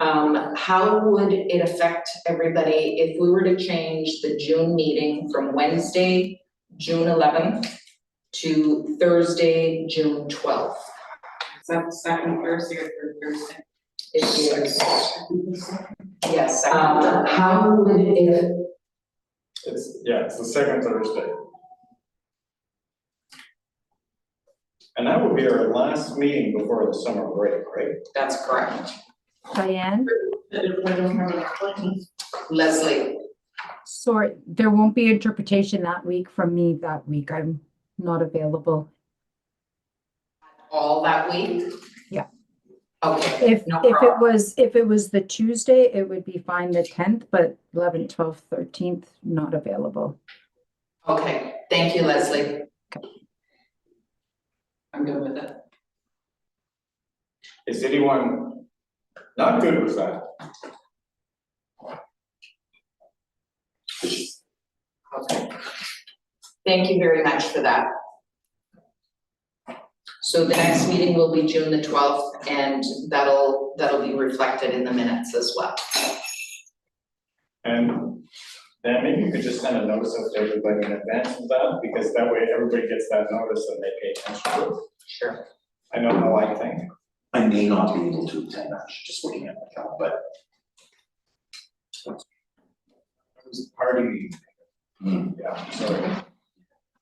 How would it affect everybody if we were to change the June meeting from Wednesday, June 11th to Thursday, June 12th? Is that the second Thursday or third Thursday? It is. Yes, how would it, It's the second Thursday. And that will be our last meeting before the summer break, right? that's correct. Diane? I don't have an appointment. Leslie, Sorry, there won't be interpretation that week from me that week. I'm not available. all that week? Yeah. Okay, If no if problem. it was the Tuesday, it would be fine the 10th, but 11th, 12th, 13th, not available. Okay, thank you, Leslie. I'm good with it. Is anyone not good with that? Okay. Thank you very much for that. So the next meeting will be June the 12th, and that'll be reflected in the minutes as well. And then maybe you could just send a notice out to everybody in advance of that, because that way everybody gets that notice and they pay attention to it. Sure. I know how I think. I may not be able to attend, actually, just looking at my calendar, It was a party. but. Yeah, sorry.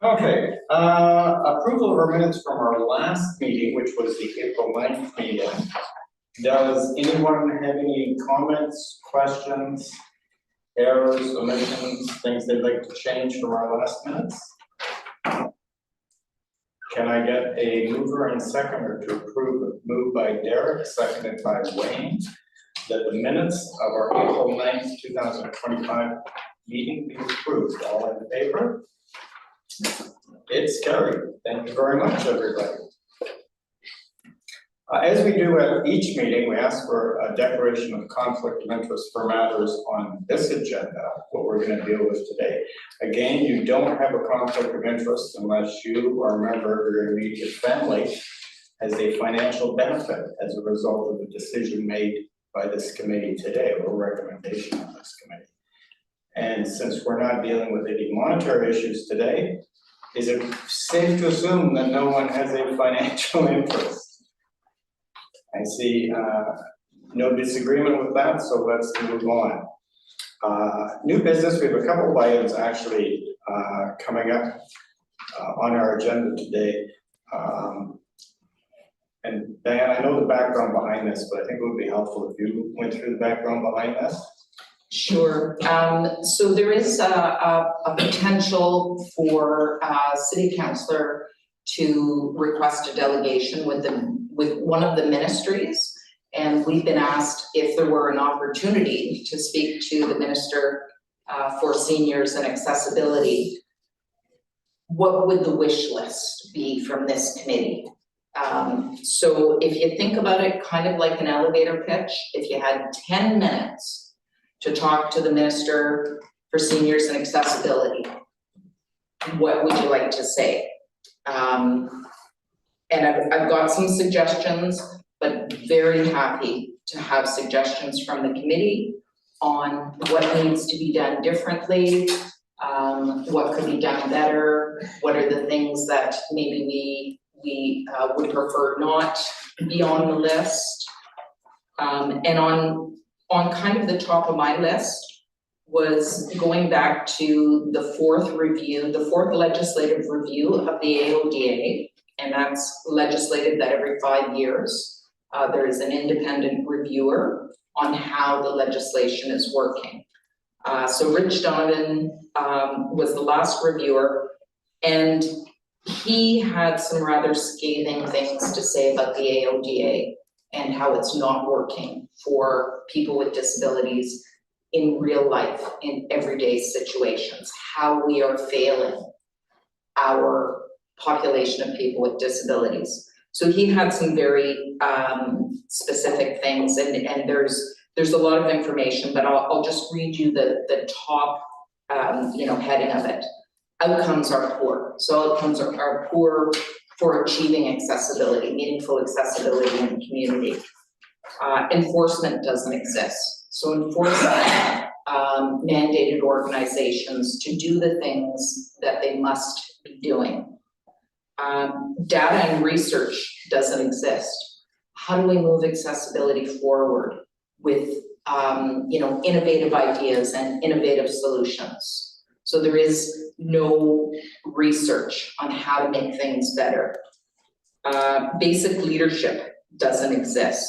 Okay, approval of our minutes from our last meeting, which was the April 9th meeting. Does anyone have any comments, questions, errors, omissions, things they'd like to change from our last minutes? Can I get a mover and seconder to approve, moved by Derek, seconded by Wayne, that the minutes of our April 9th, 2025 meeting be approved? All in favor? It's carried. Thank you very much, everybody. As we do at each meeting, we ask for a declaration of conflict of interest for matters on this agenda, what we're going to deal with today. Again, you don't have a conflict of interest unless you or a member of your immediate family has a financial benefit as a result of a decision made by this committee today, or recommendation of this committee. And since we're not dealing with any monetary issues today, is it safe to assume that no one has a financial interest? I see no disagreement with that, so let's move on. New business, we have a couple of items actually coming up on our agenda today. And Diane, I know the background behind this, but I think it would be helpful if you went through the background behind this. Sure. So there is a potential for a city councillor to request a delegation with one of the ministries. And we've been asked if there were an opportunity to speak to the Minister for Seniors and Accessibility, what would the wish list be from this committee? So if you think about it kind of like an elevator pitch, if you had 10 minutes to talk to the Minister for Seniors and Accessibility, what would you like to say? And I've got some suggestions, but very happy to have suggestions from the committee on what needs to be done differently, what could be done better, what are the things that maybe we would prefer not be on the list. And on kind of the top of my list was going back to the fourth legislative review of the AODA, and that's legislated that every 5 years, there is an independent reviewer on how the legislation is working. So Rich Donovan was the last reviewer, and he had some rather scathing things to say about the AODA and how it's not working for people with disabilities in real life, in everyday situations, how we are failing our population of people with disabilities. So he had some very specific things, and there's a lot of information, but I'll just read you the top heading of it. Outcomes are poor. So outcomes are poor for achieving accessibility, meaningful accessibility in the community. Enforcement doesn't exist. So enforcement mandated organizations to do the things that they must be doing. Data and research doesn't exist. How do we move accessibility forward with innovative ideas and innovative solutions? So there is no research on how to make things better. Basic leadership doesn't exist.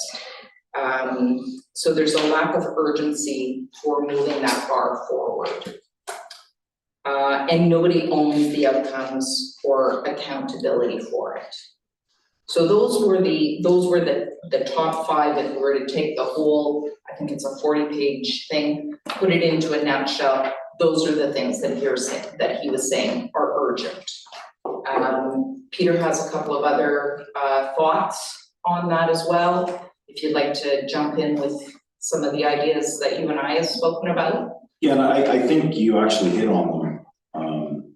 So there's a lack of urgency for moving that bar forward. And nobody owns the outcomes or accountability for it. So those were the top 5 if we were to take the whole, I think it's a 40-page thing, put it into a nutshell. Those are the things that he was saying are urgent. Peter has a couple of other thoughts on that as well. If you'd like to jump in with some of the ideas that you and I have spoken about. Yeah, and I think you actually hit on them.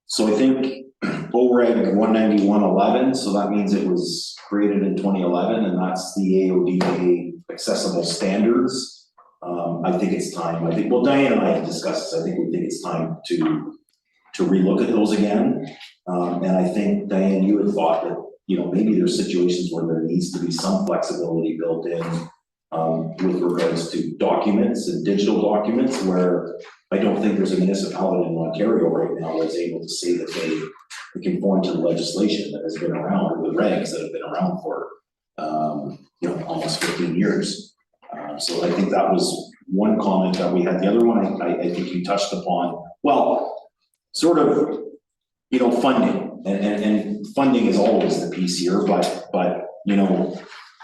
So I think OREG 19111, so that means it was created in 2011, and that's the AODA accessible standards. I think it's time. Well, Diane and I have discussed this. I think we think it's time to relook at those again. And I think, Diane, you had thought that, maybe there's situations where there needs to be some flexibility built in with regards to documents and digital documents, where I don't think there's a municipality in Ontario right now that's able to say that they conform to the legislation that has been around, or the regs that have been around for, almost 15 years. So I think that was one comment that we had. The other one I think you touched upon, well, sort of, funding. And funding is always the piece here, but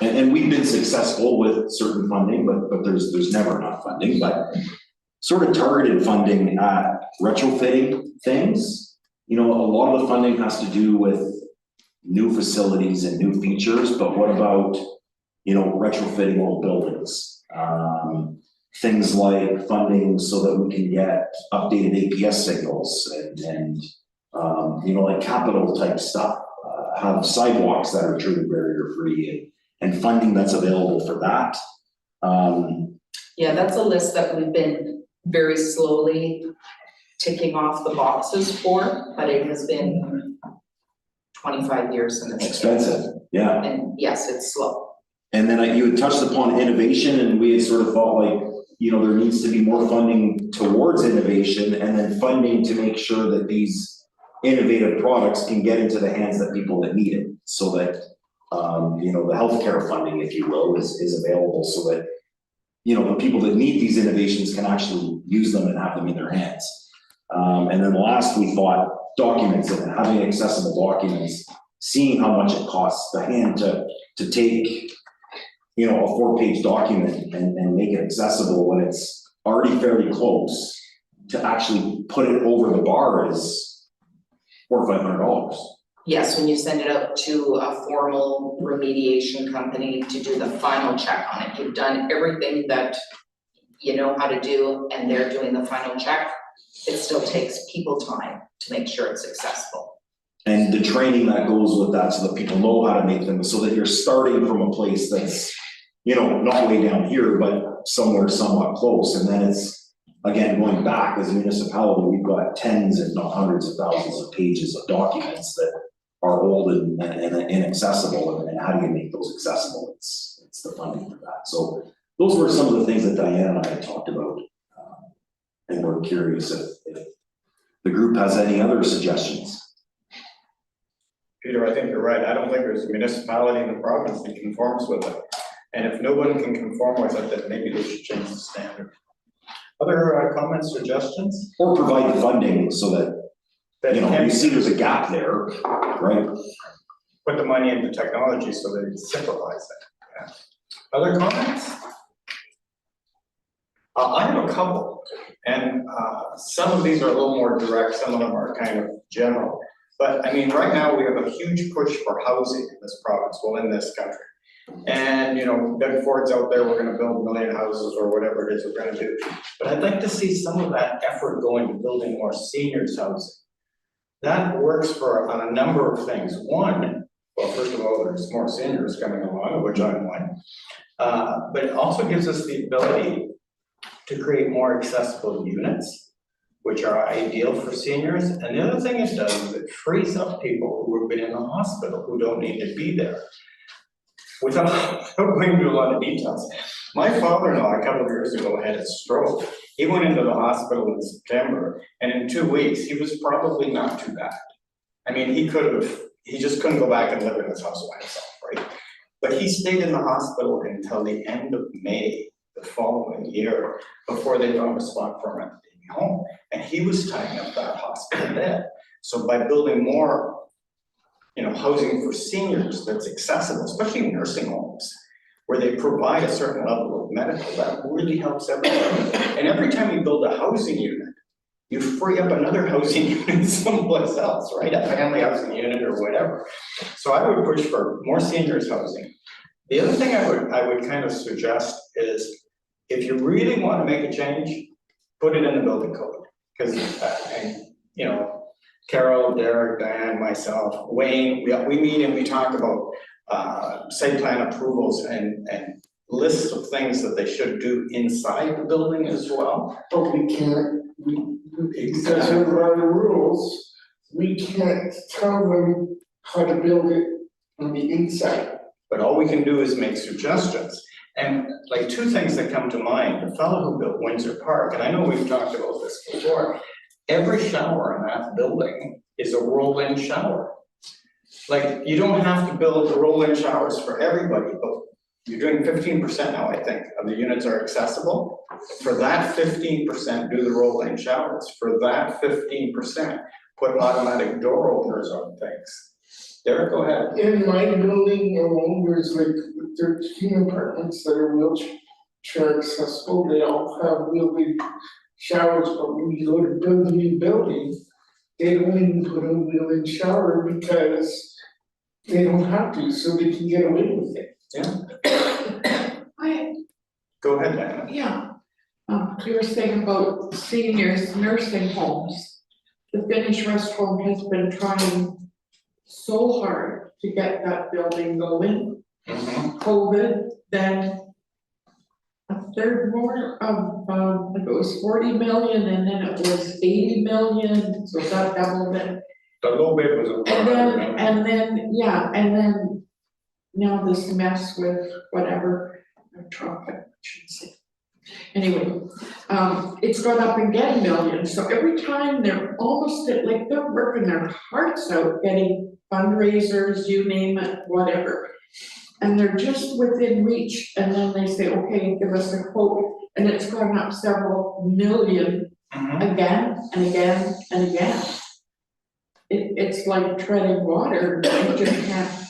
and we've been successful with certain funding, but there's never enough funding, but sort of targeted funding at retrofitting things. A lot of the funding has to do with new facilities and new features, but what about, retrofitting old buildings? Things like funding so that we can get updated APS signals and like capital type stuff, have sidewalks that are truly barrier free and funding that's available for that. Yeah, that's a list that we've been very slowly ticking off the boxes for, but it has been 25 years in the making. Expensive, yeah. And yes, it's slow. And then you had touched upon innovation, and we had sort of thought like, there needs to be more funding towards innovation, and then funding to make sure that these innovative products can get into the hands of people that need it, so that the healthcare funding, if you will, is available, so that the people that need these innovations can actually use them and have them in their hands. And then last, we thought documents and having accessible documents, seeing how much it costs the hand to take a 4-page document and make it accessible when it's already fairly close, to actually put it over the bar is $400 or $500. Yes, when you send it out to a formal remediation company to do the final check on it, you've done everything that you know how to do, and they're doing the final check. It still takes people time to make sure it's accessible. And the training that goes with that, so that people know how to make them, so that you're starting from a place that's, not way down here, but somewhere somewhat close. And then it's, again, going back as a municipality, we've got tens, if not hundreds of thousands of pages of documents that are old and inaccessible, and how do you make those accessible? It's the funding for that. So those were some of the things that Diane and I had talked about, and we're curious if the group has any other suggestions. Peter, I think you're right. I don't think there's a municipality in the province that conforms with it. And if no one can conform with it, then maybe they should change the standard. Other comments, suggestions? Or provide the funding so that, you see there's a gap there, right? Put the money into technology so that it simplifies it. Yeah. Other comments? I have a couple, and some of these are a little more direct, some of them are kind of general. But I mean, right now we have a huge push for housing in this province, well, in this country. And Doug Ford's out there, we're gonna build 1 million houses or whatever it is we're gonna do. But I'd like to see some of that effort going to building more seniors housing. That works on a number of things. One, Well, first of all, there's more seniors coming along, of which I'm one. But it also gives us the ability to create more accessible units, which are ideal for seniors. And the other thing it does is it frees up people who have been in the hospital who don't need to be there. Without going into a lot of details, my father-in-law a couple of years ago had a stroke. He went into the hospital in September, and in 2 weeks, he was probably not too bad. I mean, he just couldn't go back and live in his house by himself, right? But he stayed in the hospital until the end of May, the following year, before they found a spot for him at the baby home. And he was tying up that hospital bed. So by building more, housing for seniors that's accessible, especially in nursing homes, where they provide a certain level of medical, that really helps everybody. And every time you build a housing unit, you free up another housing unit someplace else, right? A family housing unit or whatever. So I would push for more seniors housing. The other thing I would kind of suggest is, if you really want to make a change, put it in the building code. Because, Carol, Derek, Diane, myself, Wayne, we meet and we talk about site plan approvals and lists of things that they should do inside the building as well. But we can't, because of our rules, we can't tell them how to build it on the inside. But all we can do is make suggestions. And like two things that come to mind, the fellow who built Windsor Park, and I know we've talked about this before, every shower in that building is a roll-in shower. Like, you don't have to build the roll-in showers for everybody, but you're doing 15% now, I think, of the units are accessible. For that 15%, do the roll-in showers. For that 15%, put automatic door openers on things. Derek, go ahead. In my building alone, there's like 13 apartments that are wheelchair accessible. They all have wheel-in showers, but when you go to build a new building, they don't even put a wheel-in shower because they don't have to, so they can get away with it. Go ahead, Diana. Yeah, you were saying about seniors nursing homes. The Finnish Rest Home has been trying so hard to get that building going. COVID, then a third more of, it was 40 million and then it was 80 million, so that doubled it. The low bid was a. And then now this mess with whatever, Trump, I shouldn't say. Anyway, it's gone up again millions, so every time they're almost at, like, they're working their hearts out getting fundraisers, you name it, whatever. And they're just within reach, and then they say, okay, give us a quote, and it's gone up several million again and again and again. It's like treading water, you just can't.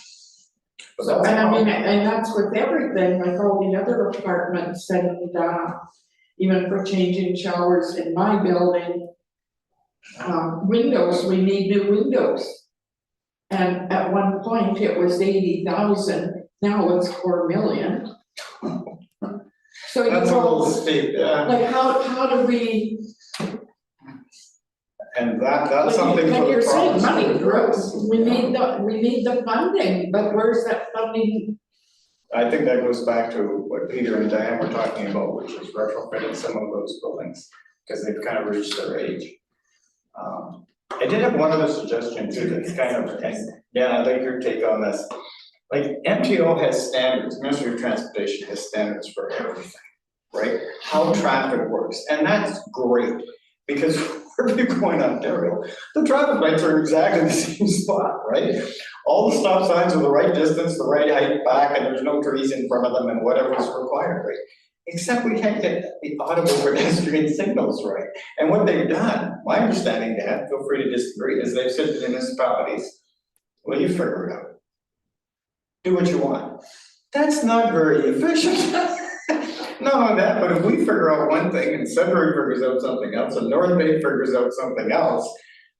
So, and I mean, and that's with everything, like all the other apartments and, even for changing showers in my building. Windows, we need new windows. And at one point it was 80,000, now it's 4 million. So you That's a little know, steep, yeah. like how do we? And that's something Like for the you're saying, province to money address. grows, we need the funding, but where's that funding? I think that goes back to what Peter and Diane were talking about, which is retrofitting some of those buildings, because they've kind of reached their age. I did have one other suggestion too, that's kind of, and Dan, I'd like your take on this. Like, MTO has standards, Ministry of Transportation has standards for everything, right? How traffic works, and that's great, because wherever you go in Ontario, the traffic lights are exactly the same spot, right? All the stop signs are the right distance, the right height back, and there's no trees in front of them and whatever is required, right? Except we can't get the audible pedestrian signals right. And what they've done, my understanding, Dan, feel free to disagree, is they've said to the municipalities, well, you figure it out. Do what you want. That's not very efficient. Not only that, but if we figure out one thing and Sudbury figures out something else and North Bay figures out something else,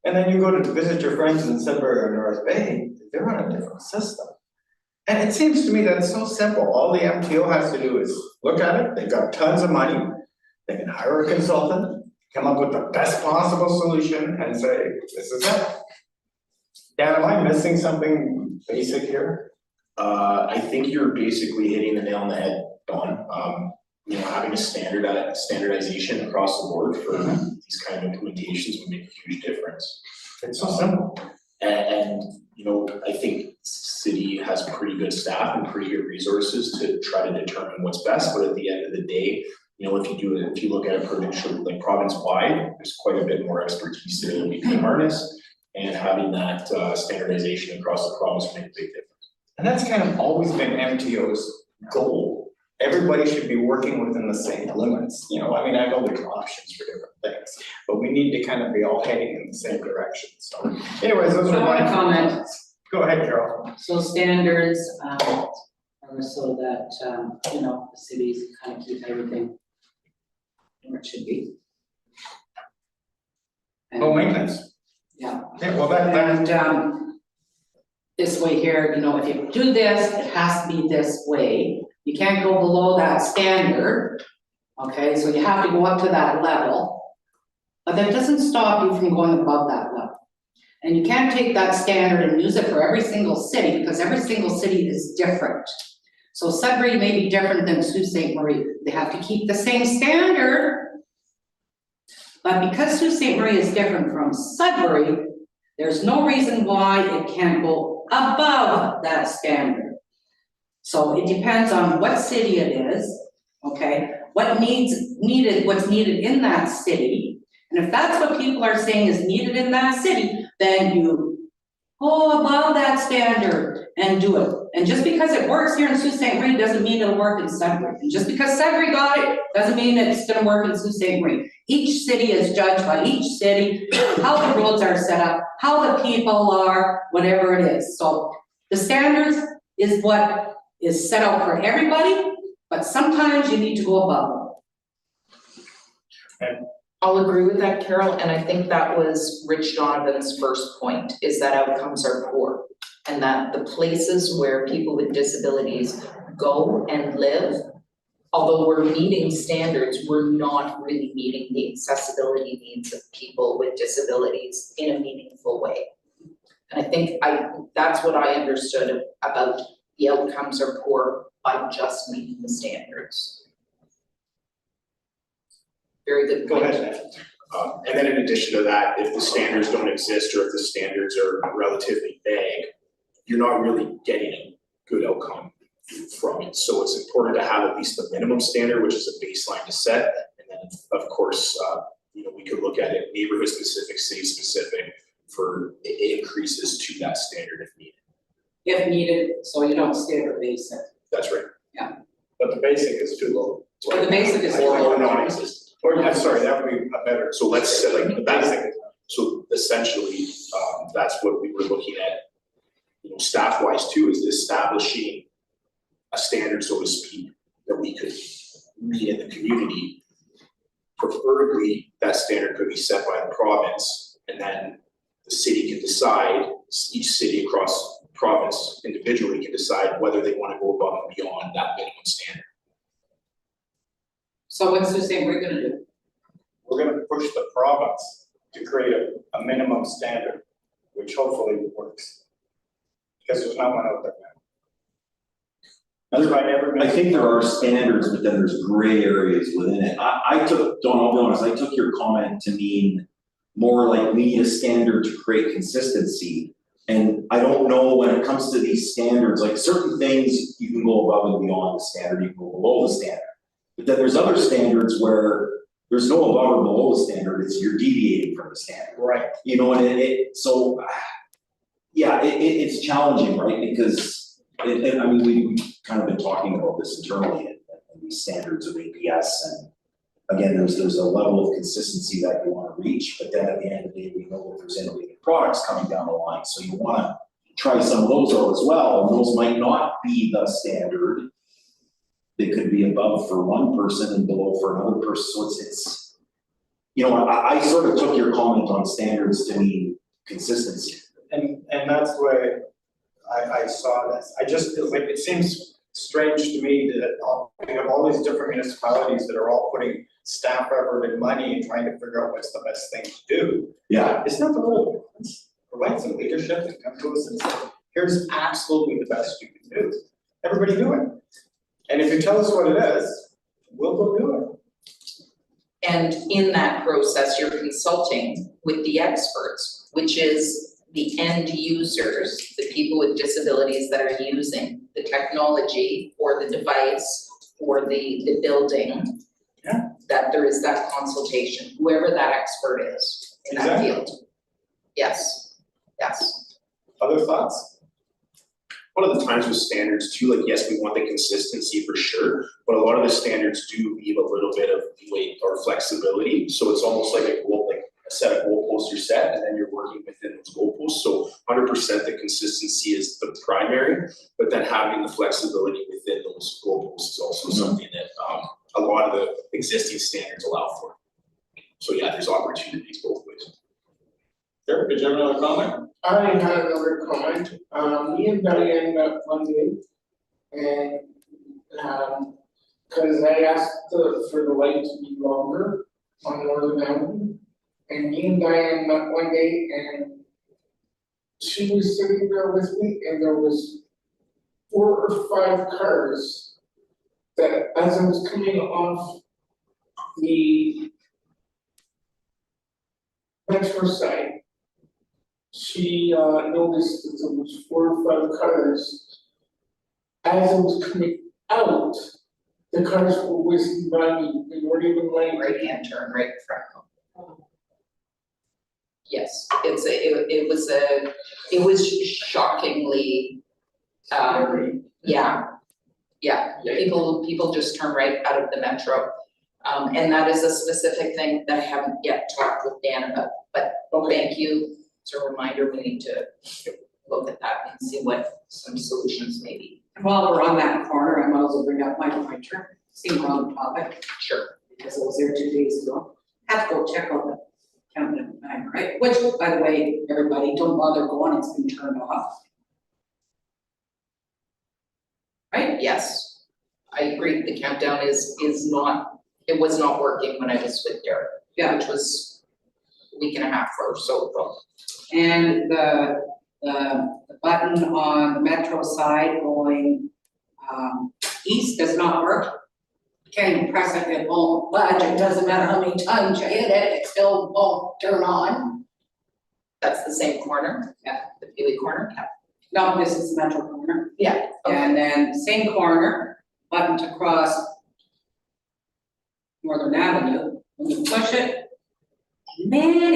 and then you go to visit your friends in Sudbury or North Bay, they're on a different system. And it seems to me that it's so simple. All the MTO has to do is look at it, they've got tons of money, they can hire a consultant, come up with the best possible solution and say, this is it. Dan, am I missing something basic here? I think you're basically hitting the nail on the head, Don. You know, having a standardization across the board for these kind of implementations would make a huge difference. It's so simple. And, you know, I think city has pretty good staff and pretty good resources to try to determine what's best, but at the end of the day, you know, if you look at a provincial, like province-wide, there's quite a bit more expertise there that we can harness, and having that standardization across the province would make a big difference. And that's kind of always been MTO's goal. Everybody should be working within the same limits, you know, I mean, I know there's options for different things, but we need to kind of be all heading in the same direction, so. Anyways, those are I want my to comment. Go ahead, Carol. So standards, are so that, you know, the cities kind of keep everything where it should be. And- Oh, maintenance. Yeah. Yeah, well, that, And, this way here, you know, if you do this, it has to be this way. You can't go below that standard, okay, so you have to go up to that level. But that doesn't stop you from going above that level. And you can't take that standard and use it for every single city, because every single city is different. So Sudbury may be different than Sault Ste. Marie, they have to keep the same standard. But because Sault Ste. Marie is different from Sudbury, there's no reason why it can't go above that standard. So it depends on what city it is, okay? What's needed in that city. And if that's what people are saying is needed in that city, then you go above that standard and do it. And just because it works here in Sault Ste. Marie doesn't mean it'll work in Sudbury. And just because Sudbury got it, doesn't mean it's gonna work in Sault Ste. Marie. Each city is judged by each city, how the roads are set up, how the people are, whatever it is. So the standards is what is set out for everybody, but sometimes you need to go above them. I'll agree with that, Carol, and I think that was Rich Donovan's first point, is that outcomes are poor. And that the places where people with disabilities go and live, although we're meeting standards, we're not really meeting the accessibility needs of people with disabilities in a meaningful way. And I think that's what I understood about the outcomes are poor by just meeting the standards. Very good go point. ahead, And then in addition to that, if the standards don't exist or if the standards are relatively vague, you're not really getting a good outcome from it. So it's important to have at least the minimum standard, which is a baseline to set. And then of course, you know, we could look at it neighborhood specific, city specific for increases to that standard if needed. If needed, so you don't standard base it. That's right. but the basic is too low. But the basic is Or non-existent. Or, I'm sorry, that would be a better. So let's say like The that. basic. So essentially, that's what we were looking at, you know, staff-wise too, is establishing a standard, so to speak, that we could meet in the community. Preferably, that standard could be set by the province, and then the city can decide, each city across the province individually can decide whether they want to go above and beyond that minimum standard. So what's the same we're gonna do? We're gonna push the province to create a minimum standard, which hopefully works. Because there's not one out there now. That's why I never. I think there are standards, but then there's gray areas within it. I took, Don, I'll be honest, I took your comment to mean more like we need a standard to create consistency. And I don't know when it comes to these standards, like certain things you can go above and beyond the standard, you can go below the standard. But then there's other standards where there's no above or below the standard, it's you're deviating from the standard. Right. You know, and so, yeah, it's challenging, right? Because, I mean, we've kind of been talking about this internally and these standards of APS. And again, there's a level of consistency that you want to reach, but then at the end of the day, we know that there's innovative products coming down the line. So you want to try some of those out as well. And those might not be the standard. They could be above for one person and below for another person. So it's you know, I sort of took your comment on standards to mean consistency. And that's the way I saw this. I just, it seems strange to me that we have all these different municipalities that are all putting staff effort and money and trying to figure out what's the best thing to do. Yeah. It's not the real difference. provide some leadership and come to us and say, here's absolutely the best you can do. Everybody do it. And if you tell us what it is, we'll go do it. And in that process, you're consulting with the experts, which is the end users, the people with disabilities that are using the technology or the device or the building. Yeah. That there is that consultation, whoever that expert is in that Exactly. field. Yes, yes. Other thoughts? One of the times with standards too, like, yes, we want the consistency for sure, but a lot of the standards do leave a little bit of leeway or flexibility. So it's almost like a goal, like a set of goalposts you're set, and then you're working within those goalposts. So 100% the consistency is the primary, but then having the flexibility within those goalposts is also something that a lot of the existing standards allow for. So yeah, there's opportunities both ways. Sure, did you have another comment? I had another comment, me and Diane met one day, and, cause I asked for the light to be longer on Northern Avenue. And me and Diane met one day, and she was sitting there with me, and there was 4 or 5 cars that, as I was coming off the metro side, she noticed that there was 4 or 5 cars. As I was coming out, the cars were whizzing by me, they weren't even letting Right hand turn right in front of them. Yes, it was shockingly, yeah. People just turn right out of the metro. And that is a specific thing that I haven't yet talked with Dan about, but thank you. It's a reminder, we need to look at that and see what some solutions may be. While we're on that corner, I might as well bring up my pointer, seeing we're on the topic, Sure. because I was there 2 days ago. Have to go check out the countdown time, right? Which, by the way, everybody, don't bother going, it's been turned off. Right? Yes, I agree, the countdown is not, it was not working when I was with Derek. Yeah. Which was a week and a half or so ago. And the button on the metro side going east does not work. Can't even press it, it won't budge, it doesn't matter how many times you hit it, it still won't turn on. That's the same corner? Yeah. The Peely corner? Yeah. No, this is the metro corner. Yeah, okay. And then same corner, button to cross Northern Avenue, when you push it, man,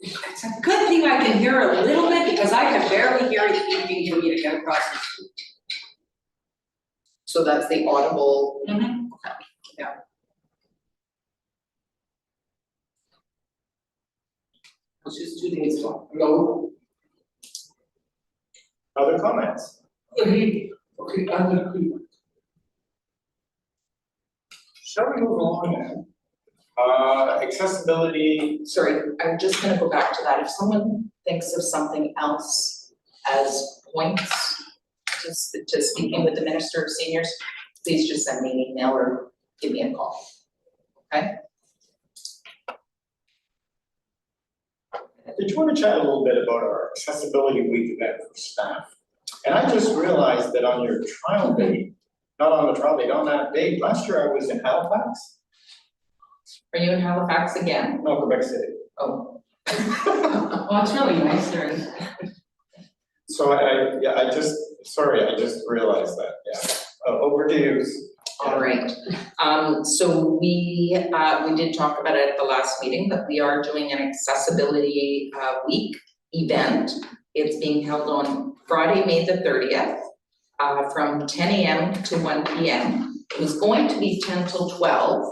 it's a good thing I can hear a little bit, because I can barely hear it speaking for me to get across the street. So that's the audible. Mm-hmm. Okay. Yeah. It's just 2 days ago. No, Other comments? okay, I'm gonna quit. Shall we move along then? Accessibility, Sorry, I'm just gonna go back to that. If someone thinks of something else as points to speaking with the Minister of Seniors, please just send me an email or give me a call. Okay? did you want to chat a little bit about our accessibility week event for staff? And I just realized that on your trial date, not on the trial date, on that date, last year I was in Halifax, Are you in Halifax again? no, Quebec City. Oh. Well, it's really nice there. So I just realized that, yeah. Over to you. All right, so we did talk about it at the last meeting, but we are doing an accessibility week event. It's being held on Friday, May the 30th, from 10 a.m. to 1 p.m. It was going to be 10 till 12,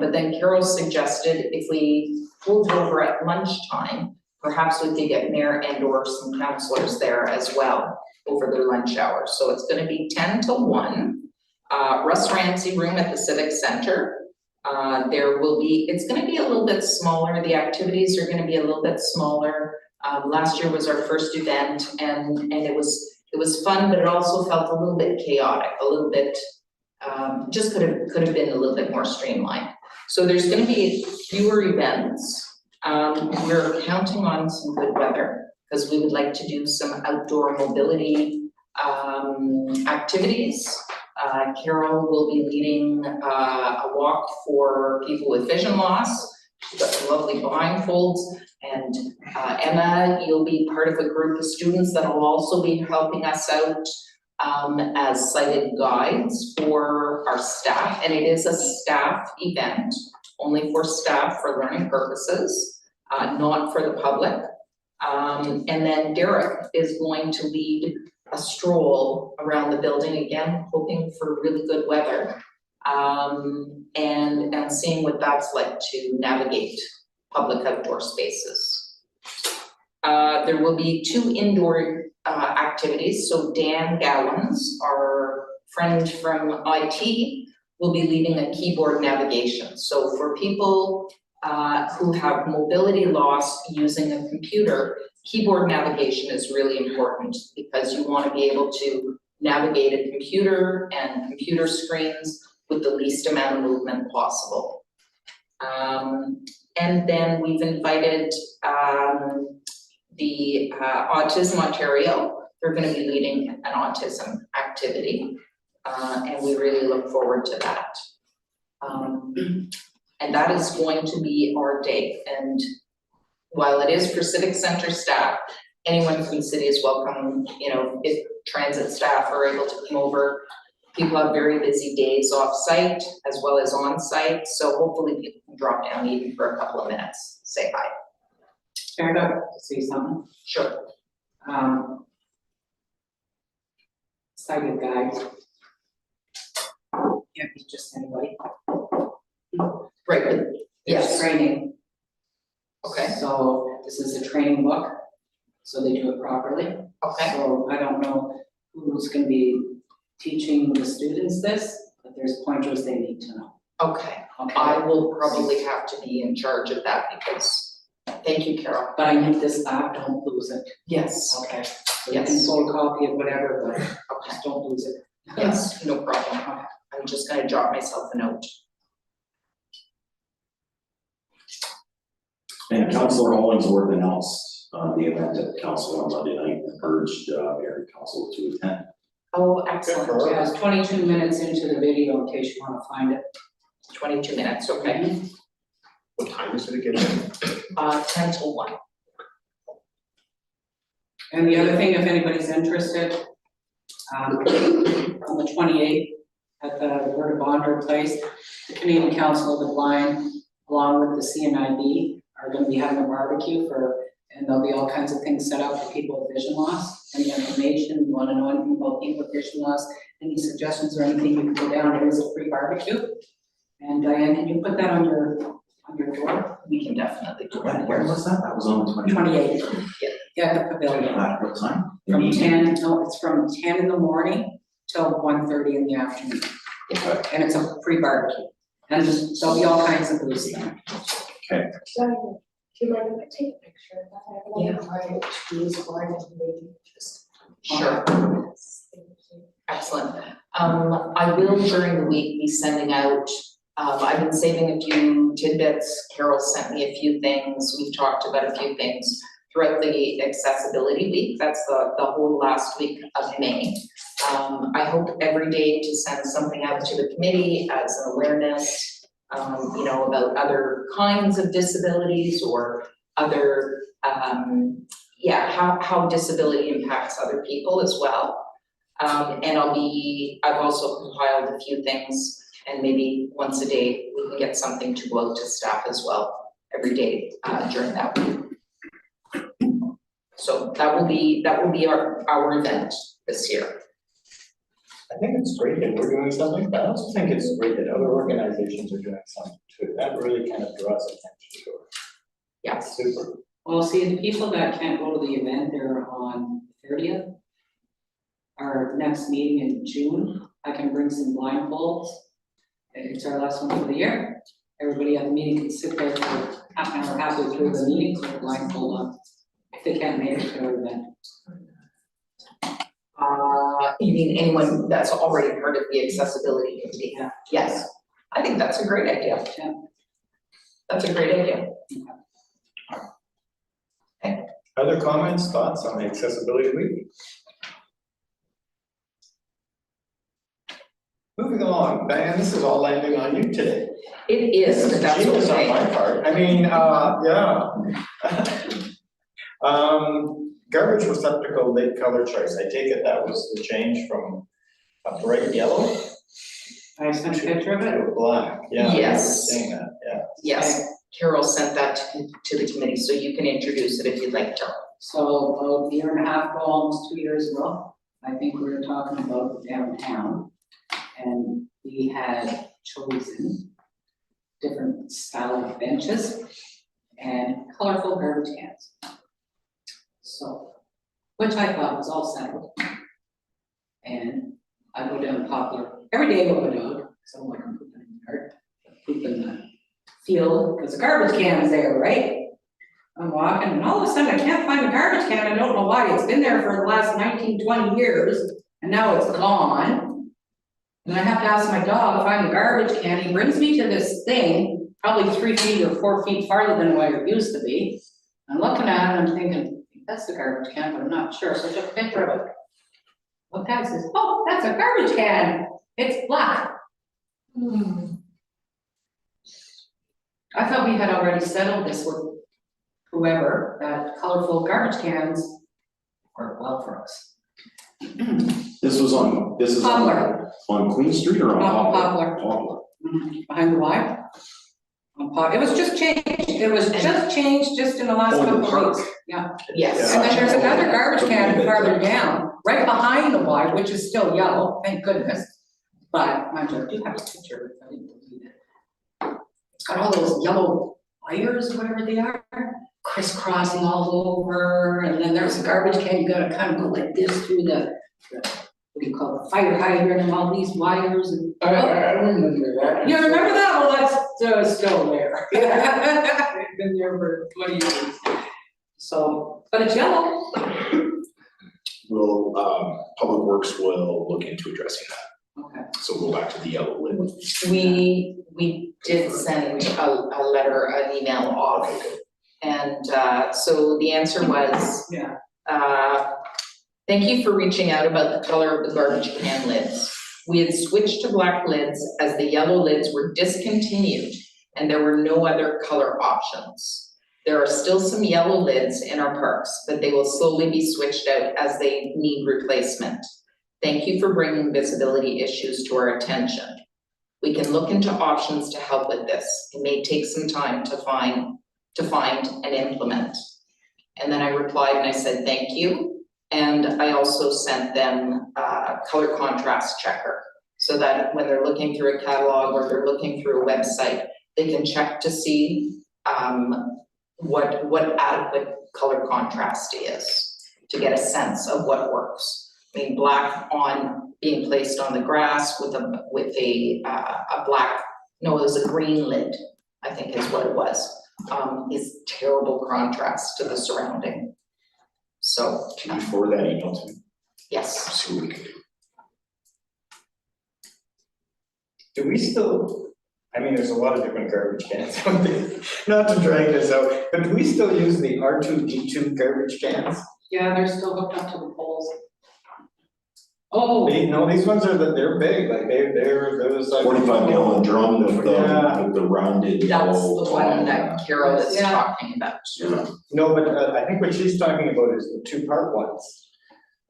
but then Carol suggested if we pulled over at lunchtime, perhaps we could get mayor and or some councilors there as well over their lunch hour. So it's gonna be 10 till 1. Russ Ramsey room at the Civic Center. It's gonna be a little bit smaller, the activities are gonna be a little bit smaller. Last year was our first event and it was fun, but it also felt a little bit chaotic, a little bit, just could have been a little bit more streamlined. So there's gonna be fewer events, We're counting on some good weather, because we would like to do some outdoor mobility activities. Carol will be leading a walk for people with vision loss. She's got some lovely blindfolds, and Emma, you'll be part of a group of students that will also be helping us out as sighted guides for our staff, and it is a staff event, only for staff for learning purposes, not for the public. And then Derek is going to lead a stroll around the building, again, hoping for really good weather. And seeing what that's like to navigate public outdoor spaces. There will be 2 indoor activities. So Dan Gowans, our friend from IT, will be leading a keyboard navigation. So for people who have mobility loss using a computer, keyboard navigation is really important, because you want to be able to navigate a computer and computer screens with the least amount of movement possible. And then we've invited the Autism Ontario. They're going to be leading an autism activity, and we really look forward to that. And that is going to be our day. And while it is for Civic Center staff, anyone from the city is welcome. You know, if transit staff are able to come over. People have very busy days off-site as well as on-site, so hopefully people can drop down even for a couple of minutes, say hi. Fair enough to see something. Sure. Sighted guides. Can't be just anybody. Right, but yes, There's training. okay, So this is a training book, so they do it properly. okay, So I don't know who's gonna be teaching the students this, but there's pointers they need to know, okay. okay? I will probably have to be in charge of that because, thank you, Carol. But I need this back, don't lose it, Yes, okay? So you can yes, photocopy it, whatever, but okay, just don't lose it. yes, no problem. I'm just gonna jot myself a note. And Councillor Hollingsworth announced the event at the council on Monday night and urged Mayor and council to attend. Oh, Good for excellent, her. Yeah, it's 22 minutes into the video in case you wanna find it. 22 minutes, okay. What time is it again? 10 till 1. And the other thing, if anybody's interested, on the 28th at the Roberta Bonder Place, the Canadian Council of the Blind, along with the CNIB, are gonna be having a barbecue and there'll be all kinds of things set up for people with vision loss. Any information, you wanna know anything about people with vision loss, any suggestions or anything, you can go down, it is a free barbecue. And Diane, can you put that on your door? We can definitely do When that. was that? That was on the 28th. Yeah, the pavilion. At what time? From 10, no, it's from 10 in the morning till 1:30 in the afternoon. Okay. And it's a free barbecue. And there'll be all kinds of booths there. So, do you mind if I take a picture of that? I have another client who is blind and maybe just. Sure. Yes, thank you. Excellent. I will during the week be sending out, I've been saving a few tidbits. Carol sent me a few things. We've talked about a few things throughout the accessibility week. That's the whole last week of May. I hope every day to send something out to the committee as an awareness, you know, about other kinds of disabilities or other, how disability impacts other people as well. And I've also compiled a few things, and maybe once a day, we can get something to go out to staff as well, every day, during that week. So that will be our event this year. I think it's great that we're doing something, but I also think it's great that other organizations are doing something too. That really kind of draws attention to it. Yes. Super. Well, see, the people that can't go to the event, they're on 30th. Our next meeting in June, I can bring some blindfolds. It's our last one for the year. Everybody at the meeting can sit there for half an hour, halfway through the meeting, with a blindfold on, if they can't make it to our event. You mean anyone that's already part of the accessibility committee? Yeah. Yes, I think that's a great idea. Yeah. That's a great idea. Other comments, thoughts on the accessibility week? Moving along, Diane, this is all landing on you today. It is, but that's Genius on okay. my part, I mean, yeah. Garbage receptacle lid color choice, I take it that was the change from a bright yellow I sent a picture of it. to a black, yeah. I remember Yes. seeing that, yeah. Yes, Carol sent that to the committee, so you can introduce it if you'd like to. So about a year and a half ago, almost 2 years ago, I think we were talking about downtown. And we had chosen different style of benches and colorful garbage cans. So, which I thought was all settled. And I go down Poplar every day with my dog, so I'm like, I'm pooping in the yard, poop in the field, because the garbage can is there, right? I'm walking and all of a sudden I can't find the garbage can, I don't know why, it's been there for the last 19, 20 years, and now it's gone. And I have to ask my dog to find the garbage can, he brings me to this thing, probably 3 feet or 4 feet farther than where it used to be. I'm looking at it and I'm thinking, that's the garbage can, but I'm not sure, so I took a picture of it. Looked at it, says, oh, that's a garbage can, it's black. I thought we had already settled this with whoever, that colorful garbage cans work well for us. This is on Poplar. on Queen Street or on Poplar. Poplar? Behind the Y. It was just changed, just in the last Oh, the couple of park. weeks, yeah. Yes. And then there's another garbage can farther down, right behind the Y, which is still yellow, thank goodness. But mind you, I do have a picture of it, I didn't delete it. It's got all those yellow wires, whatever they are, crisscrossing all over, and then there's a garbage can, you gotta kind of go like this through the what do you call it, fire hydrant and all these wires and. I remember that. You remember that? Well, that's still there. It's been there for 20 years. So, but it's yellow. Public Works will look into addressing that. Okay. So we'll go back to the yellow lid. We did send a letter, an email off. And so the answer was, Yeah. thank you for reaching out about the color of the garbage can lids. We had switched to black lids as the yellow lids were discontinued and there were no other color options. There are still some yellow lids in our parks, but they will slowly be switched out as they need replacement. Thank you for bringing visibility issues to our attention. We can look into options to help with this. It may take some time to find and implement. And then I replied and I said, thank you. And I also sent them a color contrast checker so that when they're looking through a catalog or they're looking through a website, they can check to see what adequate color contrast is to get a sense of what works. I mean, black on being placed on the grass with a black, no, it was a green lid, I think is what it was, is terrible contrast to the surrounding. So. Can you forward that email to me? Yes. See what we can do. Do we still, I mean, there's a lot of different garbage cans out there, not to drag this out, but do we still use the R2D2 garbage cans? Yeah, they're still hooked up to the poles. Oh, No, these ones are, they're big, like there's like. 45 gallon drum Yeah. with the rounded That's yellow the one top. that Carol is Yeah. talking about. Yeah. No, but I think what she's talking about is the two-part ones.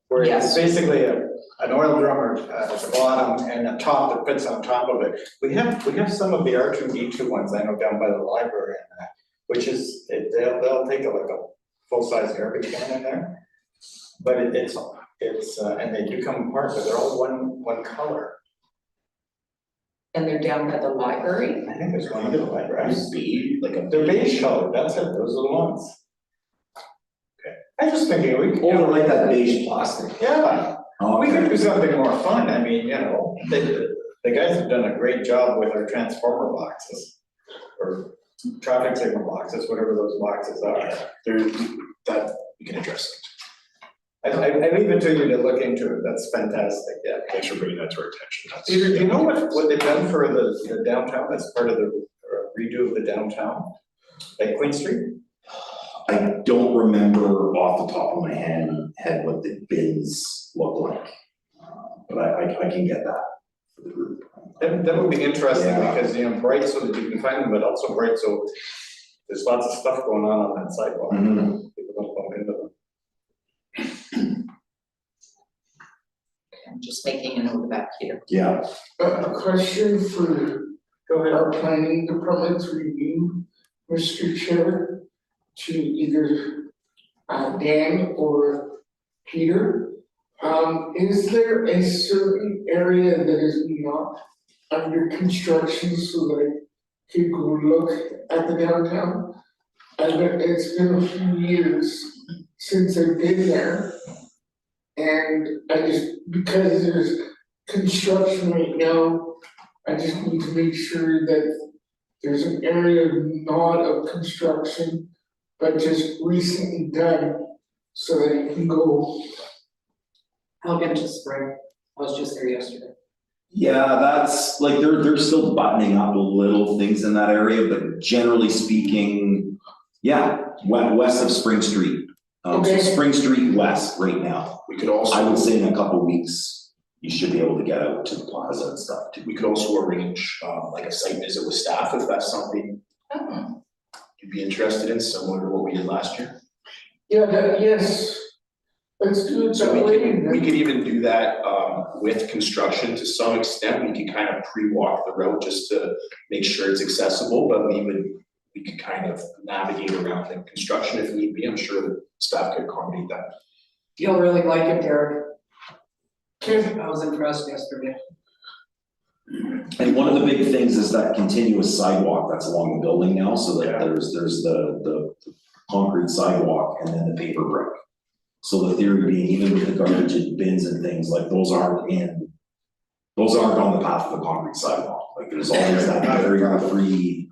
Where it's Yes. basically an oil drummer at the bottom and a top that fits on top of it. We have some of the R2D2 ones, I know down by the library and that, which is, they'll take like a full-size garbage can in there. But it's, and they do come apart, but they're all one color. And they're down by the library? I think there's one in the library. Beige, like a. They're beige colored, that's it, those are the ones. Okay. I'm just thinking, we, Oh, they're like that beige plastic. yeah, Oh, we okay. could do something more fun, I mean, the guys have done a great job with our transformer boxes. Or traffic signal boxes, whatever those boxes are. That, we can address it. I leave it to you to look into it, that's fantastic, yeah. Thanks for bringing that to our attention. That's- Peter, do you know what they've done for the downtown as part of the redo of the downtown? At Queen Street? I don't remember off the top of my head what the bins look like. But I can get that for the group. That would be interesting, Yeah. because, bright so that you can find them, but also bright so there's lots of stuff going on that sidewalk. Mhm. People don't bump into them. I'm just making a note of that here. Yeah, A question for Go ahead. our planning department through you, Mr. Chair, to either Dan or Peter. Is there a certain area that is not under construction so that I could go look at the downtown? It's been a few years since I've been there. And I just, because there's construction right now, I just need to make sure that there's an area not of construction, but just recently done, so that you can go. Elgin Spring, I was just there yesterday. yeah, that's like, they're still buttoning up little things in that area, but generally speaking, yeah, west of Spring Street. So Okay. Spring Street west right now. We could also. I would say in a couple weeks, you should be able to get out to the plaza and stuff too. We could also arrange, like a site visit with staff if that's something Oh, you'd be interested in, similar to what we did last year. Yeah, yes, let's do it So that way. we could even do that, with construction to some extent, we could kind of pre-walk the road just to make sure it's accessible, but we could kind of navigate around the construction if need be, I'm sure the staff could accommodate that. You'll really like it, Derek. Okay. I was impressed yesterday. And one of the big things is that continuous sidewalk that's along the building now, so that Yeah. there's the concrete sidewalk and then the paper brick. So the theory being, even with the garbage and bins and things, like those aren't on the path of the concrete sidewalk. Like there's always that barrier-free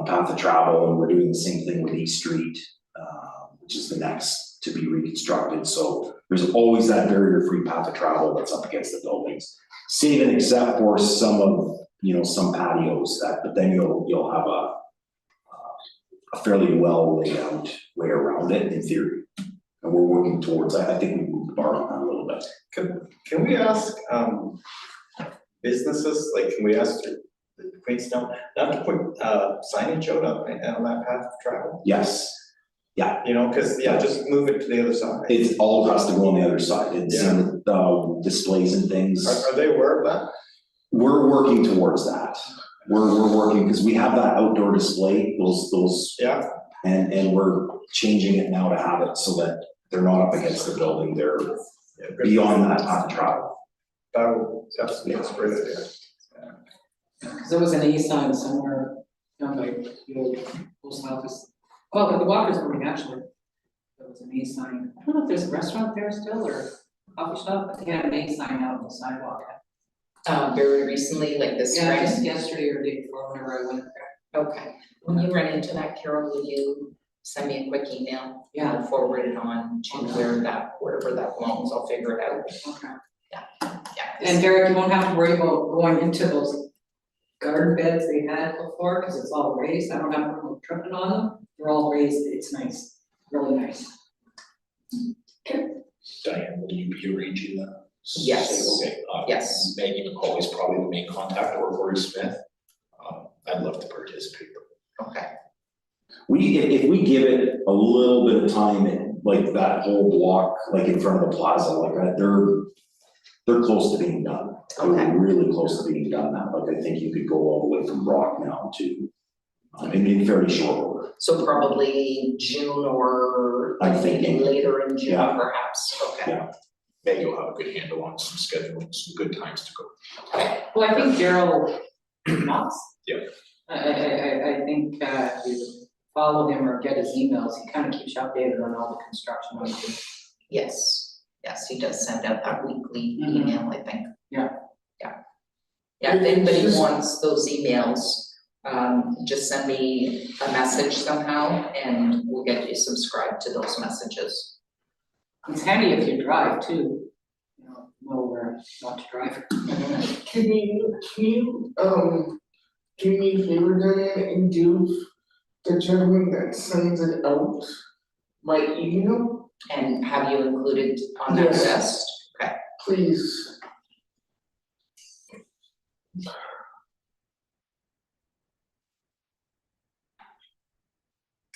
path of travel, and we're doing the same thing with East Street, which is the next to be reconstructed. So there's always that barrier-free path of travel that's up against the buildings. Save and except for some of, some patios but then you'll have a fairly well laid out way around it in theory. And we're working towards, I think we moved the bar on that a little bit. Can we ask, businesses, like, can we ask Queenstown not to put, signage out on that path of travel? Yes, Cause, just move it to the other side. it all has to go on the other side. It's in displays and things. Are they aware of that? We're working towards that. We're working, because we have that outdoor display, those, Yeah. and we're changing it now to have it so that they're not up against the building, they're Yeah, good. beyond that path of travel. That's a great idea. Cause there was an A sign somewhere, like the old post office. Oh, but the Walker's Building actually. There was an A sign. I don't know if there's a restaurant there still or coffee shop, but they had an A sign out on the sidewalk. very recently, like this Yeah, just spring. yesterday or day before, whenever I went there. Okay, when you run into that, Carol, will you send me a quick email? Yeah. I'll forward it on to wherever that belongs, I'll figure it out. Okay. Yeah. And Derek, you won't have to worry about going into those garden beds they had before, cause it's all raised, I don't have to go tripping on them, they're all raised, it's nice, really nice. Diane, will you be arranging that? Yes. Okay, Yes. Maggie McCaul is probably the main contact, or Corey Smith. I'd love to participate. Okay, If we give it a little bit of time, like that whole block, like in front of the plaza, like that, they're close to being done. Okay. They're really close to being done now, like I think you could go all the way from Brock now to, in fairly short order. so probably June or I'm maybe thinking. later in June Yeah. perhaps, okay. Yeah. Maggie will have a good handle on some scheduling, some good times to go. Well, I think Daryl Knox. Yeah. I think, if you follow him or get his emails, he kind of keeps you updated on all the construction on it. Yes, he does send out that weekly Mhm. email, I think. Yeah. Yeah, if anybody wants those emails, just send me a message somehow and we'll get you subscribed to those messages. It's handy if you drive too, know where not to drive. Can you, do me a favor, Diane, and give the gentleman that sends it out my email, And have you included on that Yes. list? Okay. please.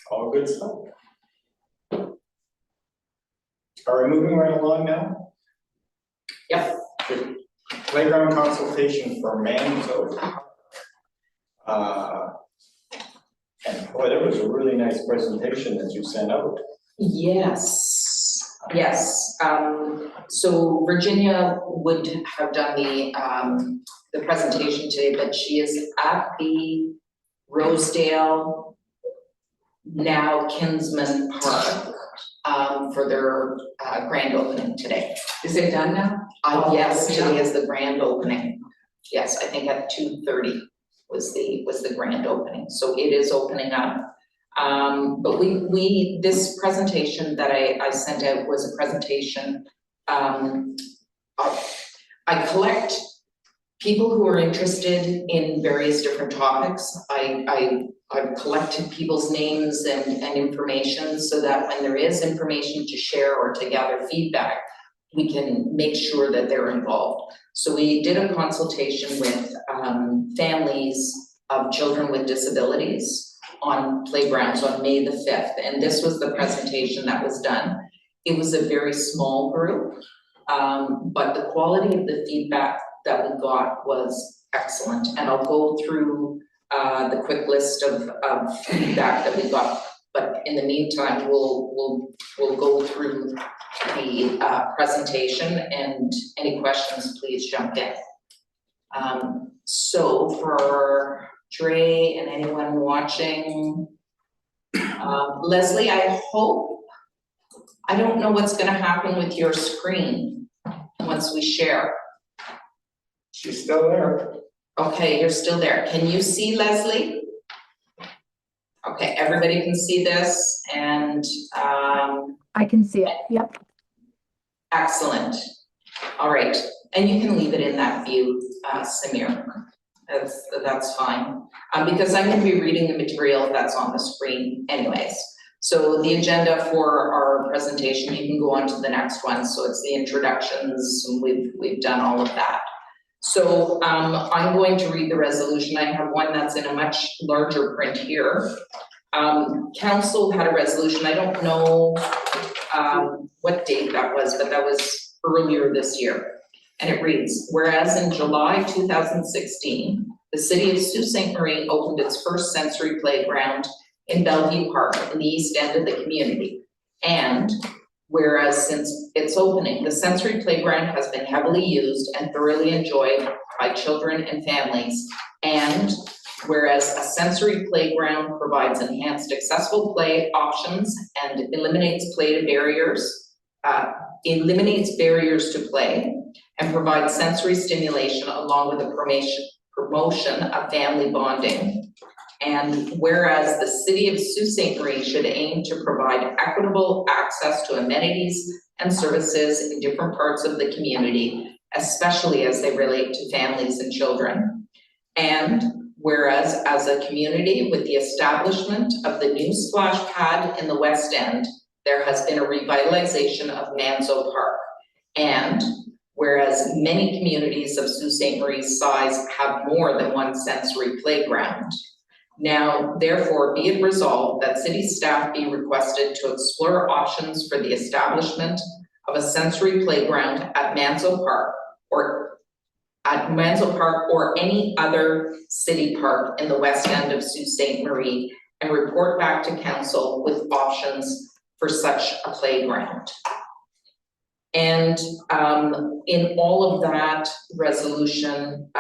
All good stuff. Are we moving right along now? Yep. Good. Playground consultation for Manzo. And boy, that was a really nice presentation that you sent out. Yes, yes. So Virginia would have done the presentation today, but she is at the Rosedale, now Kinsman Park, for their grand opening today. Is it done now? Yes, yeah. today is the grand opening. Yes, I think at 2:30 was the grand opening, so it is opening up. But this presentation that I sent out was a presentation, I collect people who are interested in various different topics. I've collected people's names and information so that when there is information to share or to gather feedback, we can make sure that they're involved. So we did a consultation with families of children with disabilities on playgrounds on May the 5th, and this was the presentation that was done. It was a very small group, but the quality of the feedback that we got was excellent, and I'll go through the quick list of feedback that we got. But in the meantime, we'll go through the presentation, and any questions, please jump in. So for Dre and anyone watching, Leslie, I don't know what's gonna happen with your screen once we share. She's still there. Okay, you're still there. Can you see Leslie? Okay, everybody can see this, and I can see it, yep. excellent. All right, and you can leave it in that view, Samir. That's fine, because I'm gonna be reading the material that's on the screen anyways. So the agenda for our presentation, you can go on to the next one. So it's the introductions, and we've done all of that. So I'm going to read the resolution. I have one that's in a much larger print here. Council had a resolution, I don't know what date that was, but that was earlier this year. And it reads, whereas in July 2016, the city of Sault Ste. Marie opened its first sensory playground in Bellevue Park in the east end of the community. And whereas since its opening, the sensory playground has been heavily used and thoroughly enjoyed by children and families. And whereas a sensory playground provides enhanced accessible play options and eliminates barriers to play, and provides sensory stimulation along with the promotion of family bonding. And whereas the city of Sault Ste. Marie should aim to provide equitable access to amenities and services in different parts of the community, especially as they relate to families and children. And whereas as a community, with the establishment of the new splash pad in the West End, there has been a revitalization of Manzo Park. And whereas many communities of Sault Ste. Marie's size have more than one sensory playground. Now, therefore, be it resolved that city staff be requested to explore options for the establishment of a sensory playground at Manzo Park or any other city park in the West End of Sault Ste. Marie, and report back to council with options for such a playground. And in all of that resolution,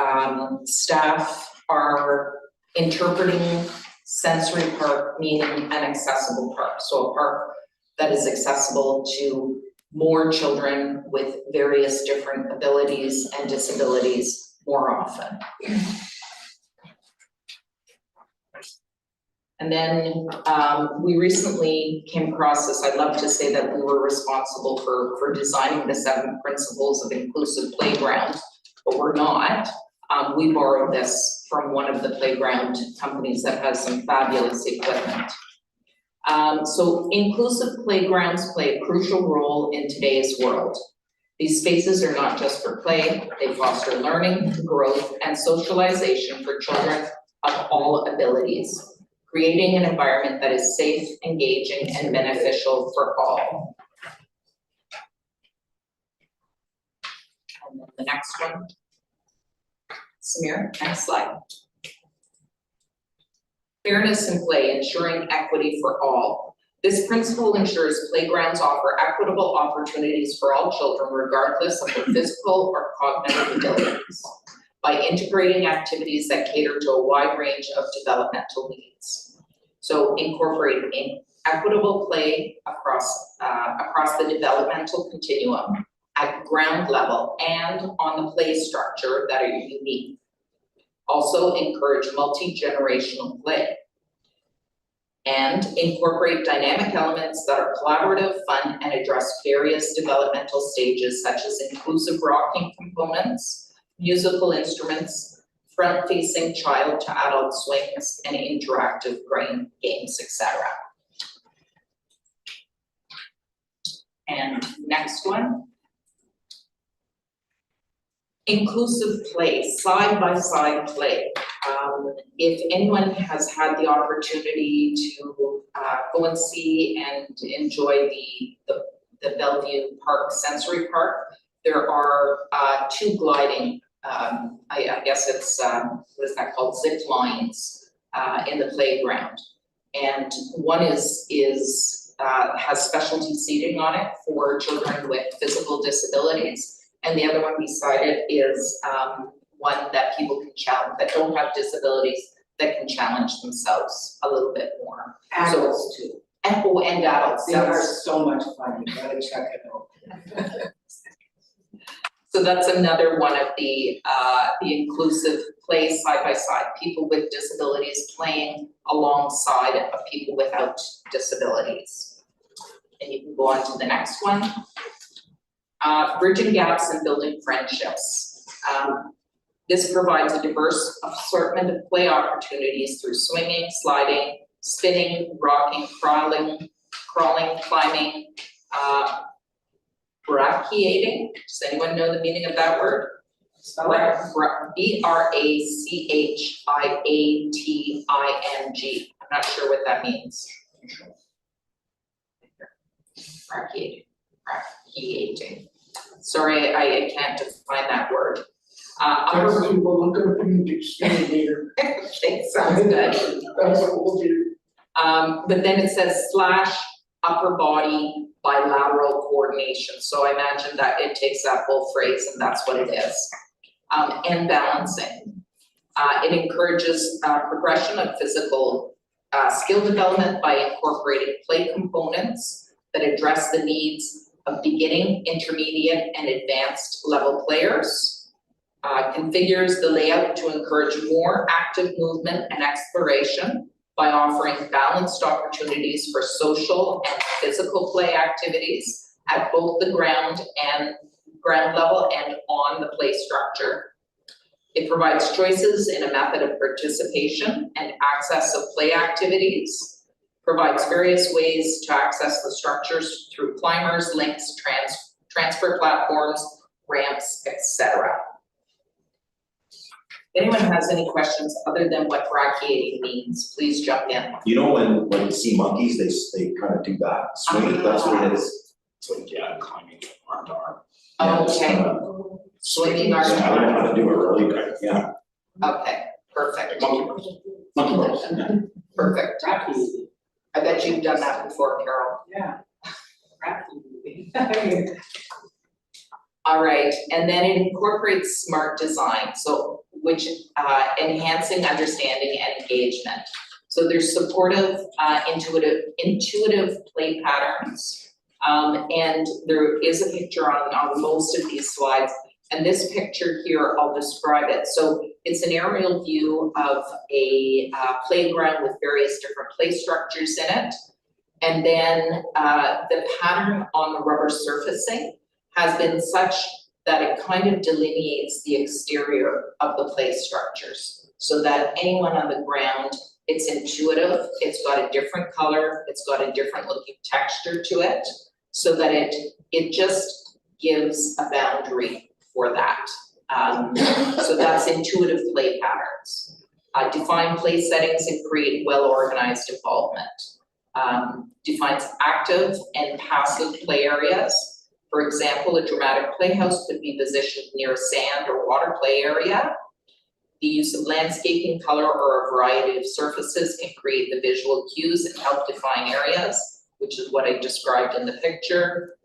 staff are interpreting sensory park meaning an accessible park. So a park that is accessible to more children with various different abilities and disabilities more often. And then we recently came across this. I'd love to say that we were responsible for designing the 7 principles of inclusive playground, but we're not. We borrowed this from one of the playground companies that has some fabulous equipment. So inclusive playgrounds play a crucial role in today's world. These spaces are not just for play, they foster learning, growth, and socialization for children of all abilities, creating an environment that is safe, engaging, and beneficial for all. And then the next one. Samir, next slide. Fairness in play, ensuring equity for all. This principle ensures playgrounds offer equitable opportunities for all children regardless of their physical or cognitive abilities by integrating activities that cater to a wide range of developmental needs. So incorporating equitable play across the developmental continuum at ground level and on the play structure that are unique. Also encourage multi-generational play. And incorporate dynamic elements that are collaborative, fun, and address various developmental stages such as inclusive rocking components, musical instruments, front-facing child to adult swings, and interactive brain games, etc. And next one. Inclusive play, side-by-side play. If anyone has had the opportunity to go and see and enjoy the Bellevue Park Sensory Park, there are two gliding, I guess it's, what is that called, zip lines in the playground. And one has specialty seating on it for children with physical disabilities. And the other one beside it is one that people can challenge, that don't have disabilities, that can challenge themselves a little bit more. Adults too. And adults. They are so much fun, you gotta check it out. So that's another one of the inclusive play side by side, people with disabilities playing alongside of people without disabilities. And you can go on to the next one. Bridging gaps and building friendships. This provides a diverse assortment of play opportunities through swinging, sliding, spinning, rocking, crawling, climbing, brachiating. Does anyone know the meaning of that word? B-R-A-C-H-I-A-T-I-N-G. I'm not sure what that means. Brachiating. Sorry, I can't define that word. That's what we'll look up in the dictionary later. It sounds good. That's what we'll do. But then it says / upper body bilateral coordination. So I imagine that it takes that whole phrase and that's what it is. And balancing. It encourages progression of physical skill development by incorporating play components that address the needs of beginning, intermediate, and advanced level players. Configures the layout to encourage more active movement and exploration by offering balanced opportunities for social and physical play activities at both the ground level and on the play structure. It provides choices in a method of participation and access of play activities. Provides various ways to access the structures through climbers, links, transfer platforms, ramps, etc. If anyone has any questions other than what brachiating means, please jump in. You know, when you see monkeys, they kind of do that, swing, that's what it is. So yeah, climbing arm to arm. Yeah, it's Okay. kinda- Swinging arm to Yeah, I don't know arm. how to do it really, yeah. Okay, perfect, Monkey bars. Monkey bars, yeah. perfect. I bet you've done that before, Carol. Yeah. Brachiating. All right, and then it incorporates smart design, so which enhancing understanding and engagement. So there's supportive, intuitive play patterns. And there is a picture on most of these slides. And this picture here, I'll describe it. So it's an aerial view of a playground with various different play structures in it. And then the pattern on the rubber surfacing has been such that it kind of delineates the exterior of the play structures. so that anyone on the ground, it's intuitive, it's got a different color, it's got a different looking texture to it, so that it just gives a boundary for that. So that's intuitive play patterns. Define play settings and create well-organized involvement. Defines active and passive play areas. For example, a dramatic playhouse could be positioned near a sand or water play area. The use of landscaping, color, or a variety of surfaces can create the visual cues and help define areas, which is what I described in the picture.